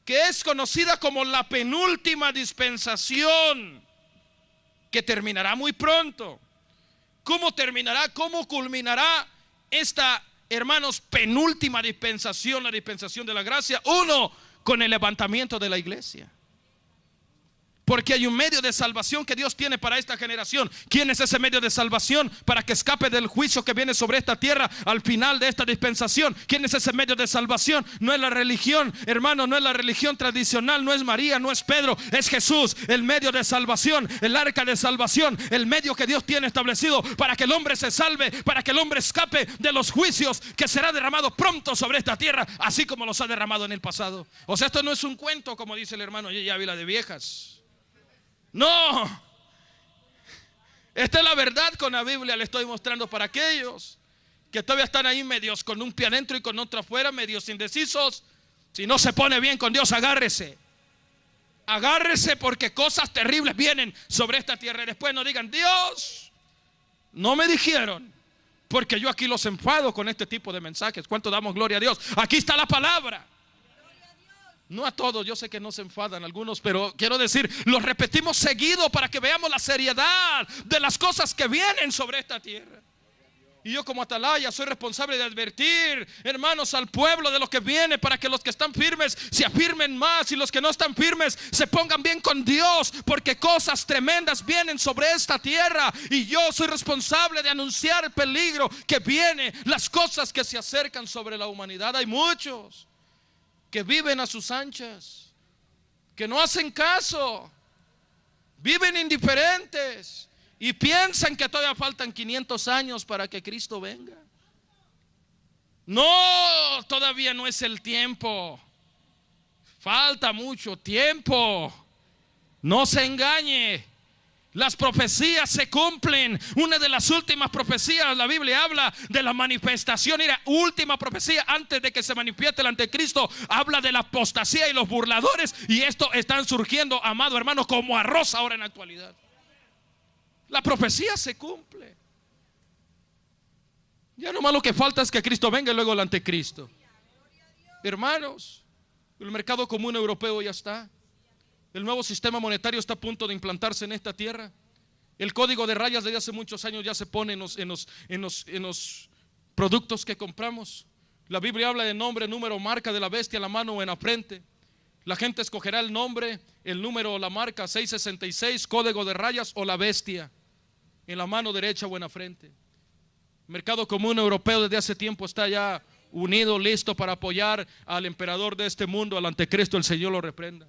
que es conocida como la penúltima dispensación, que terminará muy pronto. ¿Cómo terminará? ¿Cómo culminará esta, hermanos, penúltima dispensación, la dispensación de la gracia? Uno, con el levantamiento de la iglesia. Porque hay un medio de salvación que Dios tiene para esta generación. ¿Quién es ese medio de salvación para que escape del juicio que viene sobre esta tierra al final de esta dispensación? ¿Quién es ese medio de salvación? No es la religión, hermano, no es la religión tradicional, no es María, no es Pedro, es Jesús, el medio de salvación, el arca de salvación, el medio que Dios tiene establecido para que el hombre se salve, para que el hombre escape de los juicios que será derramado pronto sobre esta tierra, así como los ha derramado en el pasado. O sea, esto no es un cuento, como dice el hermano Ávila, de viejas. No, esta es la verdad. Con la Biblia le estoy mostrando para aquellos que todavía están ahí medios con un pie adentro y con otro afuera, medios indecisos. Si no se pone bien con Dios, agárrese. Agárrese, porque cosas terribles vienen sobre esta tierra. Y después no digan: Dios, no me dijeron, porque yo aquí los enfado con este tipo de mensajes. ¿Cuánto damos gloria a Dios? Aquí está la palabra. No a todos, yo sé que no se enfadan algunos, pero quiero decir, los repetimos seguido para que veamos la seriedad de las cosas que vienen sobre esta tierra. Y yo, como atalaya, soy responsable de advertir, hermanos, al pueblo de lo que viene, para que los que están firmes se afirmen más y los que no están firmes se pongan bien con Dios, porque cosas tremendas vienen sobre esta tierra. Y yo soy responsable de anunciar el peligro que viene, las cosas que se acercan sobre la humanidad. Hay muchos que viven a sus anchas, que no hacen caso, viven indiferentes y piensan que todavía faltan 500 años para que Cristo venga. No, todavía no es el tiempo, falta mucho tiempo. No se engañe, las profecías se cumplen. Una de las últimas profecías, la Biblia habla de la manifestación. Mira, última profecía antes de que se manifieste el anticristo, habla de la apostasía y los burladores. Y esto están surgiendo, amado hermano, como arroz ahora en la actualidad. La profecía se cumple. Ya nomás lo que falta es que Cristo venga y luego el anticristo. Hermanos, el mercado común europeo ya está. El nuevo sistema monetario está a punto de implantarse en esta tierra. El código de rayas desde hace muchos años ya se pone en los productos que compramos. La Biblia habla de nombre, número, marca de la bestia en la mano o en la frente. La gente escogerá el nombre, el número o la marca, 666, código de rayas o la bestia en la mano derecha o en la frente. El mercado común europeo desde hace tiempo está ya unido, listo para apoyar al emperador de este mundo, al anticristo. El Señor lo reprenda.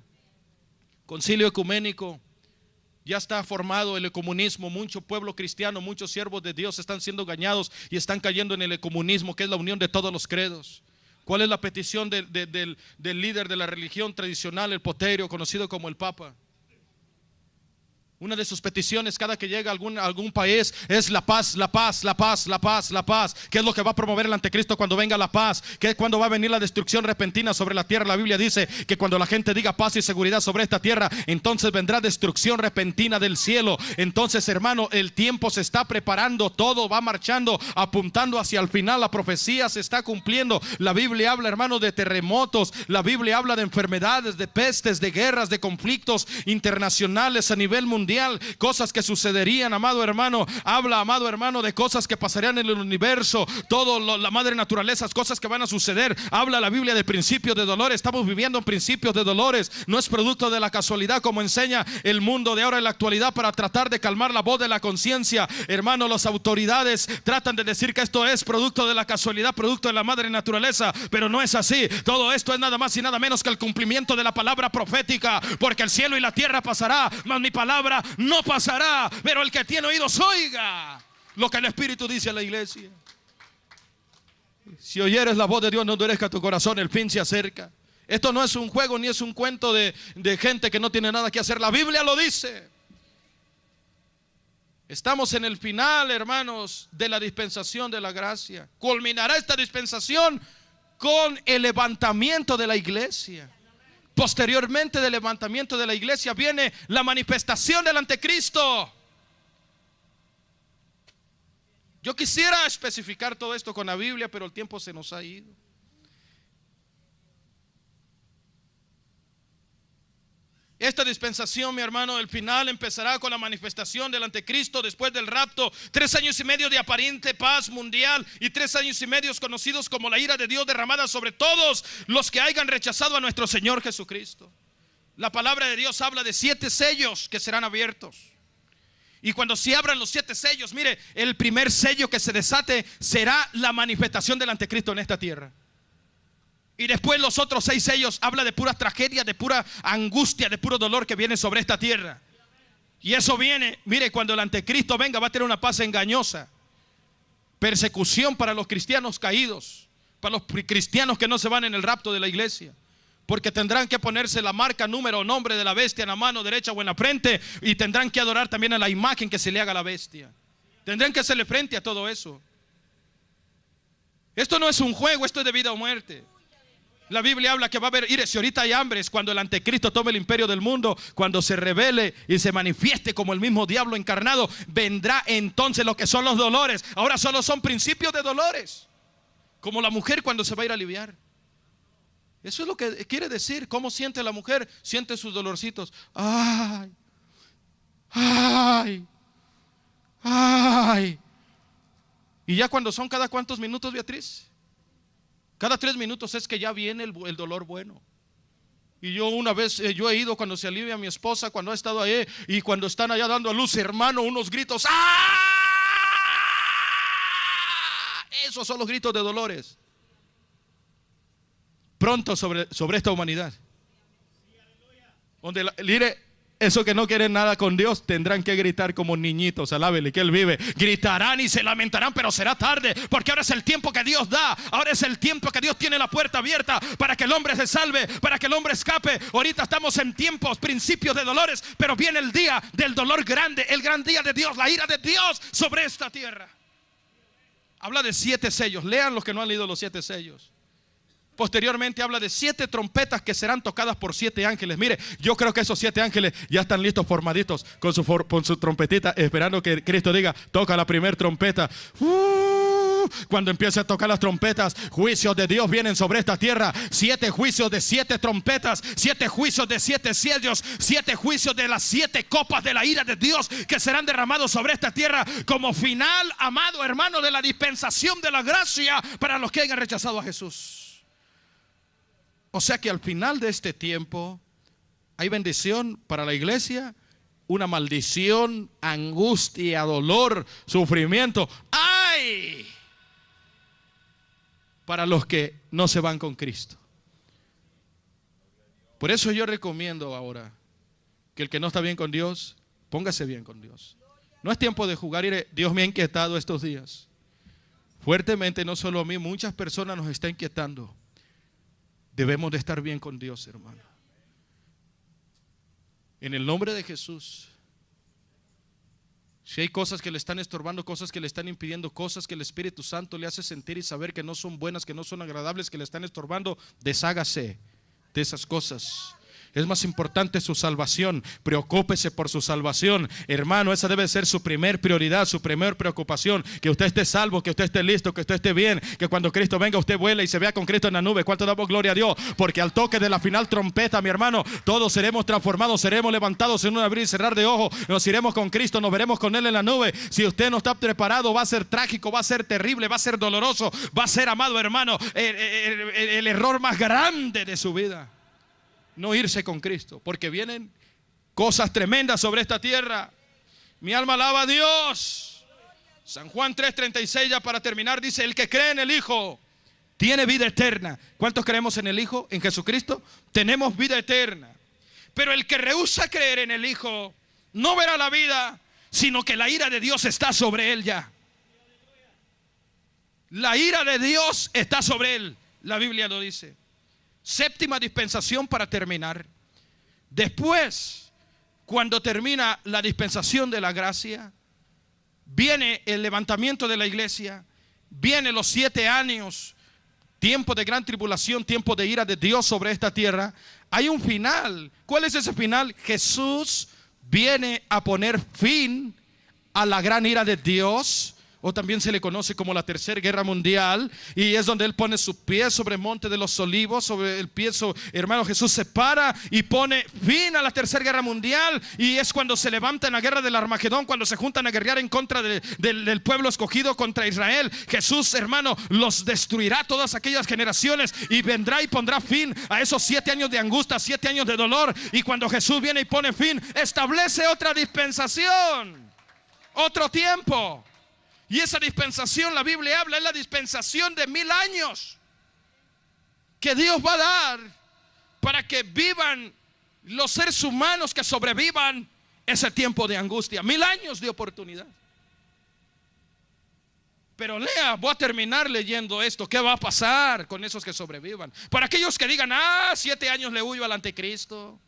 Concilio ecuménico, ya está formado el ecumenismo. Mucho pueblo cristiano, muchos siervos de Dios están siendo engañados y están cayendo en el ecumenismo, que es la unión de todos los credos. ¿Cuál es la petición del líder de la religión tradicional, el poterio, conocido como el Papa? Una de sus peticiones cada que llega a algún país es la paz, la paz, la paz, la paz, la paz. ¿Qué es lo que va a promover el anticristo cuando venga la paz? ¿Qué es cuando va a venir la destrucción repentina sobre la tierra? La Biblia dice que cuando la gente diga paz y seguridad sobre esta tierra, entonces vendrá destrucción repentina del cielo. Entonces, hermano, el tiempo se está preparando, todo va marchando, apuntando hacia el final. La profecía se está cumpliendo. La Biblia habla, hermano, de terremotos. La Biblia habla de enfermedades, de pestes, de guerras, de conflictos internacionales a nivel mundial. Cosas que sucederían, amado hermano. Habla, amado hermano, de cosas que pasarían en el universo. Todo la madre naturaleza, cosas que van a suceder. Habla la Biblia de principios de dolores. Estamos viviendo en principios de dolores. No es producto de la casualidad, como enseña el mundo de ahora en la actualidad, para tratar de calmar la voz de la conciencia. Hermano, las autoridades tratan de decir que esto es producto de la casualidad, producto de la madre naturaleza, pero no es así. Todo esto es nada más y nada menos que el cumplimiento de la palabra profética. Porque el cielo y la tierra pasará, mas mi palabra no pasará. Pero el que tiene oídos, oiga lo que el Espíritu dice a la iglesia. Si oyeres la voz de Dios, no endurezca tu corazón, el fin se acerca. Esto no es un juego ni es un cuento de gente que no tiene nada que hacer. La Biblia lo dice. Estamos en el final, hermanos, de la dispensación de la gracia. Culminará esta dispensación con el levantamiento de la iglesia. Posteriormente del levantamiento de la iglesia viene la manifestación del anticristo. Yo quisiera especificar todo esto con la Biblia, pero el tiempo se nos ha ido. Esta dispensación, mi hermano, el final empezará con la manifestación del anticristo después del rapto. 3 años y medio de aparente paz mundial y 3 años y medio conocidos como la ira de Dios derramada sobre todos los que hayan rechazado a nuestro Señor Jesucristo. La palabra de Dios habla de 7 sellos que serán abiertos. Y cuando se abran los 7 sellos, mire, el primer sello que se desate será la manifestación del anticristo en esta tierra. Y después los otros 6 sellos habla de pura tragedia, de pura angustia, de puro dolor que viene sobre esta tierra. Y eso viene, mire, cuando el anticristo venga va a tener una paz engañosa. Persecución para los cristianos caídos, para los cristianos que no se van en el rapto de la iglesia. Porque tendrán que ponerse la marca, número o nombre de la bestia en la mano derecha o en la frente. Y tendrán que adorar también a la imagen que se le haga a la bestia. Tendrán que hacerle frente a todo eso. Esto no es un juego, esto es de vida o muerte. La Biblia habla que va a haber, mire, si ahorita hay hambres, cuando el anticristo tome el imperio del mundo, cuando se revele y se manifieste como el mismo diablo encarnado, vendrá entonces lo que son los dolores. Ahora solo son principios de dolores, como la mujer cuando se va a ir a aliviar. Eso es lo que quiere decir. ¿Cómo siente la mujer? Siente sus dolorcitos. Ay, ay, ay. Y ya cuando son cada cuántos minutos, Beatriz, cada 3 minutos es que ya viene el dolor bueno. Y yo una vez, yo he ido cuando se alivia a mi esposa, cuando ha estado ahí, y cuando están allá dando a luz, hermano, unos gritos. ¡Ah! Esos son los gritos de dolores. Pronto sobre esta humanidad. Donde, mire, eso que no quieren nada con Dios, tendrán que gritar como niñitos. Alábele que Él vive. Gritarán y se lamentarán, pero será tarde, porque ahora es el tiempo que Dios da. Ahora es el tiempo que Dios tiene la puerta abierta para que el hombre se salve, para que el hombre escape. Ahorita estamos en tiempos, principios de dolores, pero viene el día del dolor grande, el gran día de Dios, la ira de Dios sobre esta tierra. Habla de 7 sellos. Lean los que no han leído los 7 sellos. Posteriormente habla de 7 trompetas que serán tocadas por 7 ángeles. Mire, yo creo que esos 7 ángeles ya están listos, formaditos con su trompetita, esperando que Cristo diga, toca la primera trompeta. Cuando empiece a tocar las trompetas, juicios de Dios vienen sobre esta tierra. 7 juicios de 7 trompetas, 7 juicios de 7 sellos, 7 juicios de las 7 copas de la ira de Dios que serán derramados sobre esta tierra como final, amado hermano, de la dispensación de la gracia para los que hayan rechazado a Jesús. O sea que al final de este tiempo hay bendición para la iglesia, una maldición, angustia, dolor, sufrimiento. ¡Ay! Para los que no se van con Cristo. Por eso yo recomiendo ahora que el que no está bien con Dios, póngase bien con Dios. No es tiempo de jugar. Dios me ha inquietado estos días. Fuertemente, no solo a mí, muchas personas nos está inquietando. Debemos de estar bien con Dios, hermano. En el nombre de Jesús. Si hay cosas que le están estorbando, cosas que le están impidiendo, cosas que el Espíritu Santo le hace sentir y saber que no son buenas, que no son agradables, que le están estorbando, deshágase de esas cosas. Es más importante su salvación. Preocúpese por su salvación, hermano. Esa debe ser su primer prioridad, su primer preocupación. Que usted esté salvo, que usted esté listo, que usted esté bien. Que cuando Cristo venga usted vuele y se vea con Cristo en la nube. ¿Cuánto damos gloria a Dios? Porque al toque de la final trompeta, mi hermano, todos seremos transformados, seremos levantados en un abrir y cerrar de ojos. Nos iremos con Cristo, nos veremos con Él en la nube. Si usted no está preparado, va a ser trágico, va a ser terrible, va a ser doloroso, va a ser, amado hermano, el error más grande de su vida. No irse con Cristo, porque vienen cosas tremendas sobre esta tierra. Mi alma alaba a Dios. San Juan 3:36, ya para terminar, dice: el que cree en el Hijo tiene vida eterna. ¿Cuántos creemos en el Hijo, en Jesucristo? Tenemos vida eterna. Pero el que rehúsa creer en el Hijo no verá la vida, sino que la ira de Dios está sobre él ya. La ira de Dios está sobre él. La Biblia lo dice. Séptima dispensación para terminar. Después, cuando termina la dispensación de la gracia, viene el levantamiento de la iglesia, vienen los 7 años tiempo de gran tribulación, tiempo de ira de Dios sobre esta tierra, hay un final. ¿Cuál es ese final? Jesús viene a poner fin a la gran ira de Dios, o también se le conoce como la Tercera Guerra Mundial, y es donde Él pone su pie sobre el Monte de los Olivos, sobre el pie, hermano, Jesús se para y pone fin a la Tercera Guerra Mundial, y es cuando se levanta en la guerra del Armagedón, cuando se juntan a guerrear en contra del pueblo escogido contra Israel. Jesús, hermano, los destruirá todas aquellas generaciones, y vendrá y pondrá fin a esos 7 años de angustia, 7 años de dolor, y cuando Jesús viene y pone fin, establece otra dispensación, otro tiempo. Y esa dispensación, la Biblia habla, es la dispensación de 1000 años que Dios va a dar para que vivan los seres humanos, que sobrevivan ese tiempo de angustia. 1000 años de oportunidad. Pero voy a terminar leyendo esto. ¿Qué va a pasar con esos que sobrevivan? Para aquellos que digan, 7 años le huyo al anticristo,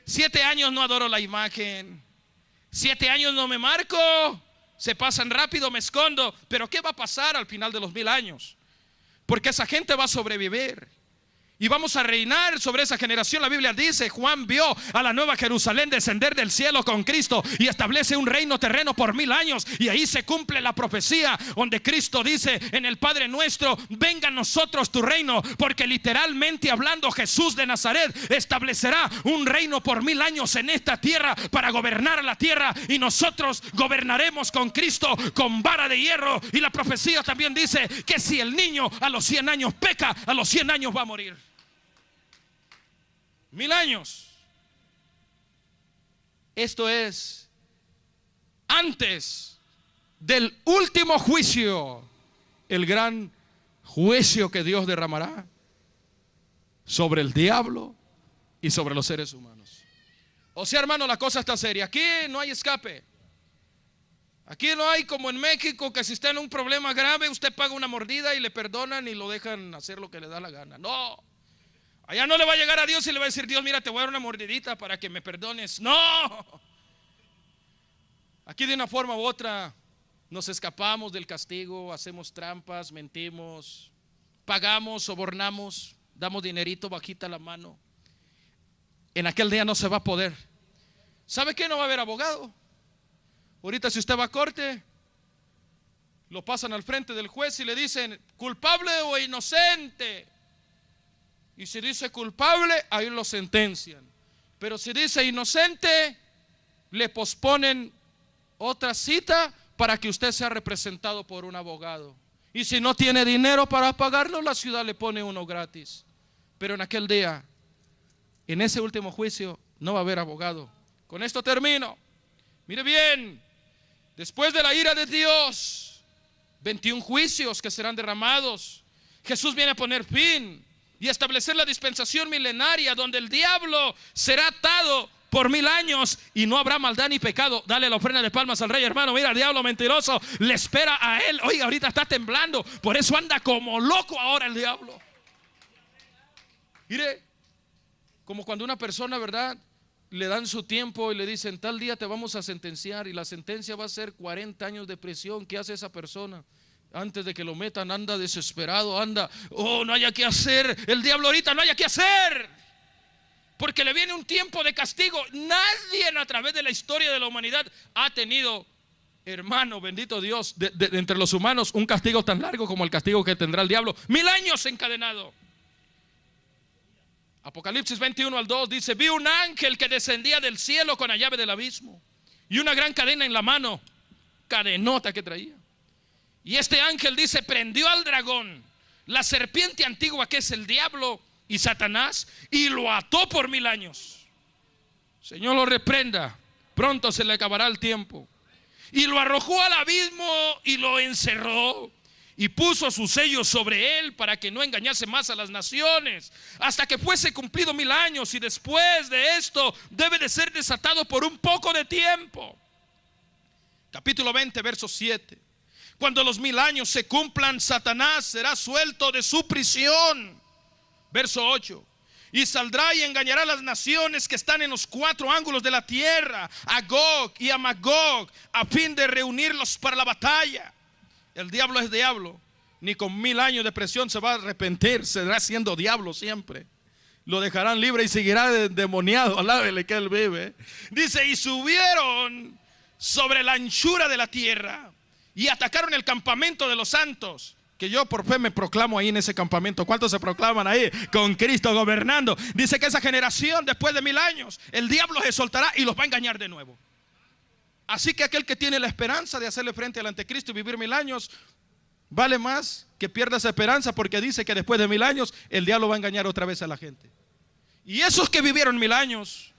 7 años no adoro la imagen, 7 años no me marco, se pasan rápido, me escondo. Pero ¿qué va a pasar al final de los 1000 años? Porque esa gente va a sobrevivir y vamos a reinar sobre esa generación. La Biblia dice, Juan vio a la nueva Jerusalén descender del cielo con Cristo y establece un reino terreno por 1000 años. Y ahí se cumple la profecía donde Cristo dice en el Padre Nuestro, venga a nosotros tu reino. Porque literalmente hablando, Jesús de Nazaret establecerá un reino por 1000 años en esta tierra para gobernar la tierra, y nosotros gobernaremos con Cristo con vara de hierro. Y la profecía también dice que si el niño a los 100 años peca, a los 100 años va a morir. 1000 años. Esto es antes del último juicio, el gran juicio que Dios derramará sobre el diablo y sobre los seres humanos. O sea, hermano, la cosa está seria. Aquí no hay escape. Aquí no hay como en México, que si está en un problema grave, usted paga una mordida y le perdonan y lo dejan hacer lo que le da la gana. No. Allá no le va a llegar a Dios y le va a decir, Dios, mira, te voy a dar una mordidita para que me perdones. No. Aquí de una forma u otra nos escapamos del castigo, hacemos trampas, mentimos, pagamos, sobornamos, damos dinerito bajita la mano. En aquel día no se va a poder. ¿Sabe qué? No va a haber abogado. Ahorita si usted va a corte, lo pasan al frente del juez y le dicen, culpable o inocente. Y si dice culpable, ahí lo sentencian. Pero si dice inocente, le posponen otra cita para que usted sea representado por un abogado. Y si no tiene dinero para pagarlo, la ciudad le pone uno gratis. Pero en aquel día, en ese último juicio, no va a haber abogado. Con esto termino. Mire bien, después de la ira de Dios, 21 juicios que serán derramados. Jesús viene a poner fin y establecer la dispensación milenaria, donde el diablo será atado por 1000 años y no habrá maldad ni pecado. Dale la ofrenda de palmas al rey, hermano. Mira, el diablo mentiroso le espera a él. Oiga, ahorita está temblando, por eso anda como loco ahora el diablo. Mire, como cuando una persona, ¿verdad?, le dan su tiempo y le dicen, tal día te vamos a sentenciar, y la sentencia va a ser 40 años de prisión. ¿Qué hace esa persona? Antes de que lo metan anda desesperado, anda, no haya que hacer. El diablo ahorita no haya que hacer, porque le viene un tiempo de castigo. Nadie a través de la historia de la humanidad ha tenido, hermano, bendito Dios, de entre los humanos, un castigo tan largo como el castigo que tendrá el diablo. 1000 años encadenado. Apocalipsis 21:2 dice, vi un ángel que descendía del cielo con la llave del abismo y una gran cadena en la mano, cadenota que traía. Y este ángel dice, prendió al dragón, la serpiente antigua que es el diablo y Satanás, y lo ató por 1000 años. Señor lo reprenda, pronto se le acabará el tiempo. Y lo arrojó al abismo y lo encerró y puso sus sellos sobre él para que no engañase más a las naciones, hasta que fuese cumplido 1000 años. Y después de esto debe de ser desatado por un poco de tiempo. Capítulo 20, verso 7. Cuando los 1000 años se cumplan, Satanás será suelto de su prisión. Verso 8. Y saldrá y engañará a las naciones que están en los 4 ángulos de la tierra, a Gog y a Magog, a fin de reunirlos para la batalla. El diablo es diablo, ni con 1000 años de presión se va a arrepentir, será siendo diablo siempre. Lo dejarán libre y seguirá demoniado, alábele que él vive. Dice, y subieron sobre la anchura de la tierra y atacaron el campamento de los santos. Que yo por fe me proclamo ahí en ese campamento. ¿Cuántos se proclaman ahí? Con Cristo gobernando. Dice que esa generación después de 1000 años el diablo se soltará y los va a engañar de nuevo. Así que aquel que tiene la esperanza de hacerle frente al anticristo y vivir 1000 años, vale más que pierda esa esperanza, porque dice que después de 1000 años el diablo va a engañar otra vez a la gente. Y esos que vivieron 1000 años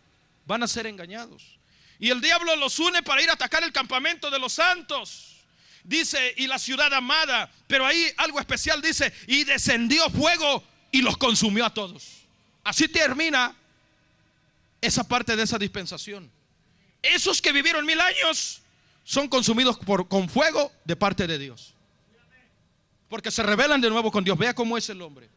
van a ser engañados. Y el diablo los une para ir a atacar el campamento de los santos. Dice, y la ciudad amada, pero ahí algo especial dice, y descendió fuego y los consumió a todos. Así termina esa parte de esa dispensación. Esos que vivieron 1000 años son consumidos con fuego de parte de Dios, porque se rebelan de nuevo con Dios. Vea cómo es el hombre.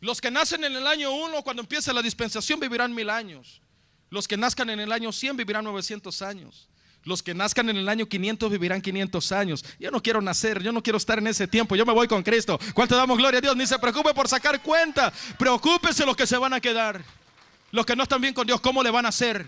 Los que nacen en el año 1, cuando empieza la dispensación, vivirán 1000 años. Los que nazcan en el año 100 vivirán 900 años. Los que nazcan en el año 500 vivirán 500 años. Yo no quiero nacer, yo no quiero estar en ese tiempo. Yo me voy con Cristo. ¿Cuánto damos gloria a Dios? Ni se preocupe por sacar cuenta. Preocúpese los que se van a quedar. Los que no están bien con Dios, ¿cómo le van a hacer?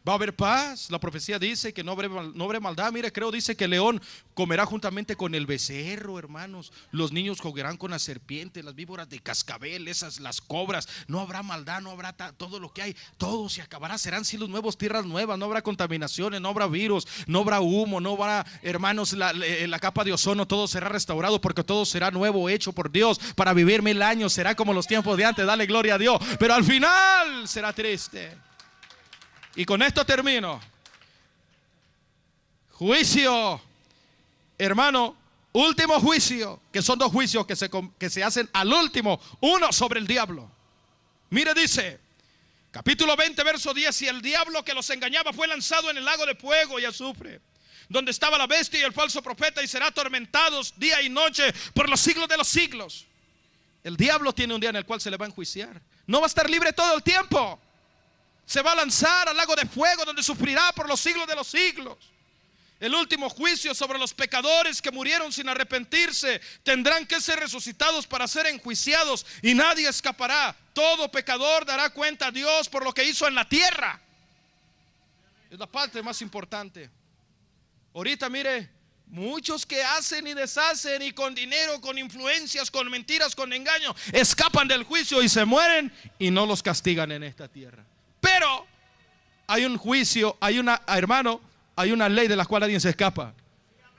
Va a haber paz. La profecía dice que no habrá maldad. Mire, creo dice que el león comerá juntamente con el becerro, hermanos. Los niños jugarán con las serpientes, las víboras de cascabel, las cobras. No habrá maldad, no habrá todo lo que hay. Todo se acabará. Serán cielos nuevos, tierras nuevas. No habrá contaminaciones, no habrá virus, no habrá humo, no habrá, hermanos, la capa de ozono. Todo será restaurado, porque todo será nuevo, hecho por Dios para vivir 1000 años. Será como los tiempos de antes. Dale gloria a Dios. Pero al final será triste. Y con esto termino. Juicio, hermano, último juicio, que son 2 juicios que se hacen al último. Uno sobre el diablo. Mire, dice, capítulo 20, verso 10, y el diablo que los engañaba fue lanzado en el lago de fuego y azufre, donde estaba la bestia y el falso profeta, y será atormentados día y noche por los siglos de los siglos. El diablo tiene un día en el cual se le va a enjuiciar. No va a estar libre todo el tiempo. Se va a lanzar al lago de fuego, donde sufrirá por los siglos de los siglos. El último juicio sobre los pecadores que murieron sin arrepentirse. Tendrán que ser resucitados para ser enjuiciados, y nadie escapará. Todo pecador dará cuenta a Dios por lo que hizo en la tierra. Es la parte más importante. Ahorita mire, muchos que hacen y deshacen, y con dinero, con influencias, con mentiras, con engaño, escapan del juicio y se mueren, y no los castigan en esta tierra. Pero hay un juicio, hay una ley de la cual nadie se escapa.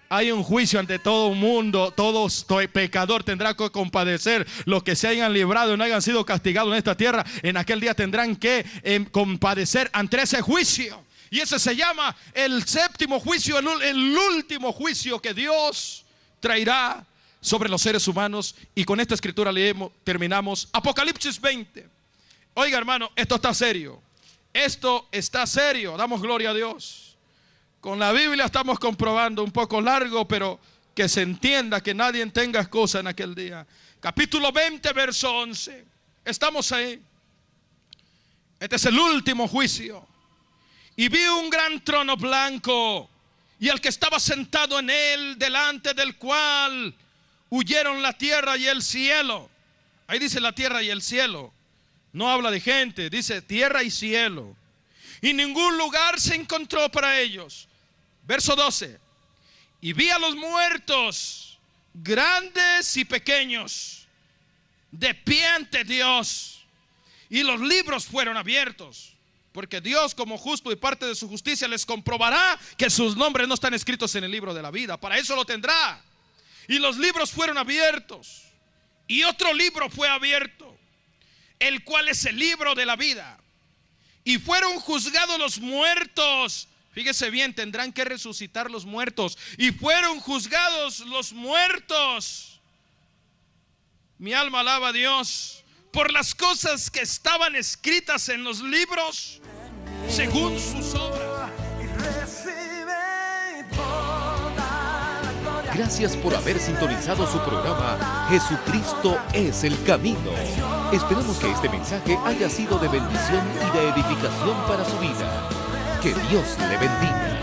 Hay un juicio ante todo mundo. Todo pecador tendrá que compadecer. Los que se hayan librado y no hayan sido castigados en esta tierra, en aquel día tendrán que compadecer ante ese juicio. Y ese se llama el séptimo juicio, el último juicio que Dios traerá sobre los seres humanos. Y con esta escritura terminamos Apocalipsis 20. Oiga, hermano, esto está serio. Esto está serio. Damos gloria a Dios. Con la Biblia estamos comprobando, un poco largo, pero que se entienda, que nadie tenga excusa en aquel día. Capítulo 20, verso 11. Estamos ahí. Este es el último juicio. Y vi un gran trono blanco, y el que estaba sentado en él, delante del cual huyeron la tierra y el cielo. Ahí dice la tierra y el cielo. No habla de gente, dice tierra y cielo. Y ningún lugar se encontró para ellos. Verso 12. Y vi a los muertos, grandes y pequeños, de pie ante Dios. Y los libros fueron abiertos, porque Dios, como justo y parte de su justicia, les comprobará que sus nombres no están escritos en el libro de la vida. Para eso lo tendrá. Y los libros fueron abiertos. Y otro libro fue abierto, el cual es el libro de la vida. Y fueron juzgados los muertos. Fíjese bien, tendrán que resucitar los muertos. Y fueron juzgados los muertos. Mi alma alaba a Dios por las cosas que estaban escritas en los libros, según sus obras. Gracias por haber sintonizado su programa Jesucristo es el Camino. Esperamos que este mensaje haya sido de bendición y de edificación para su vida. Que Dios le bendiga.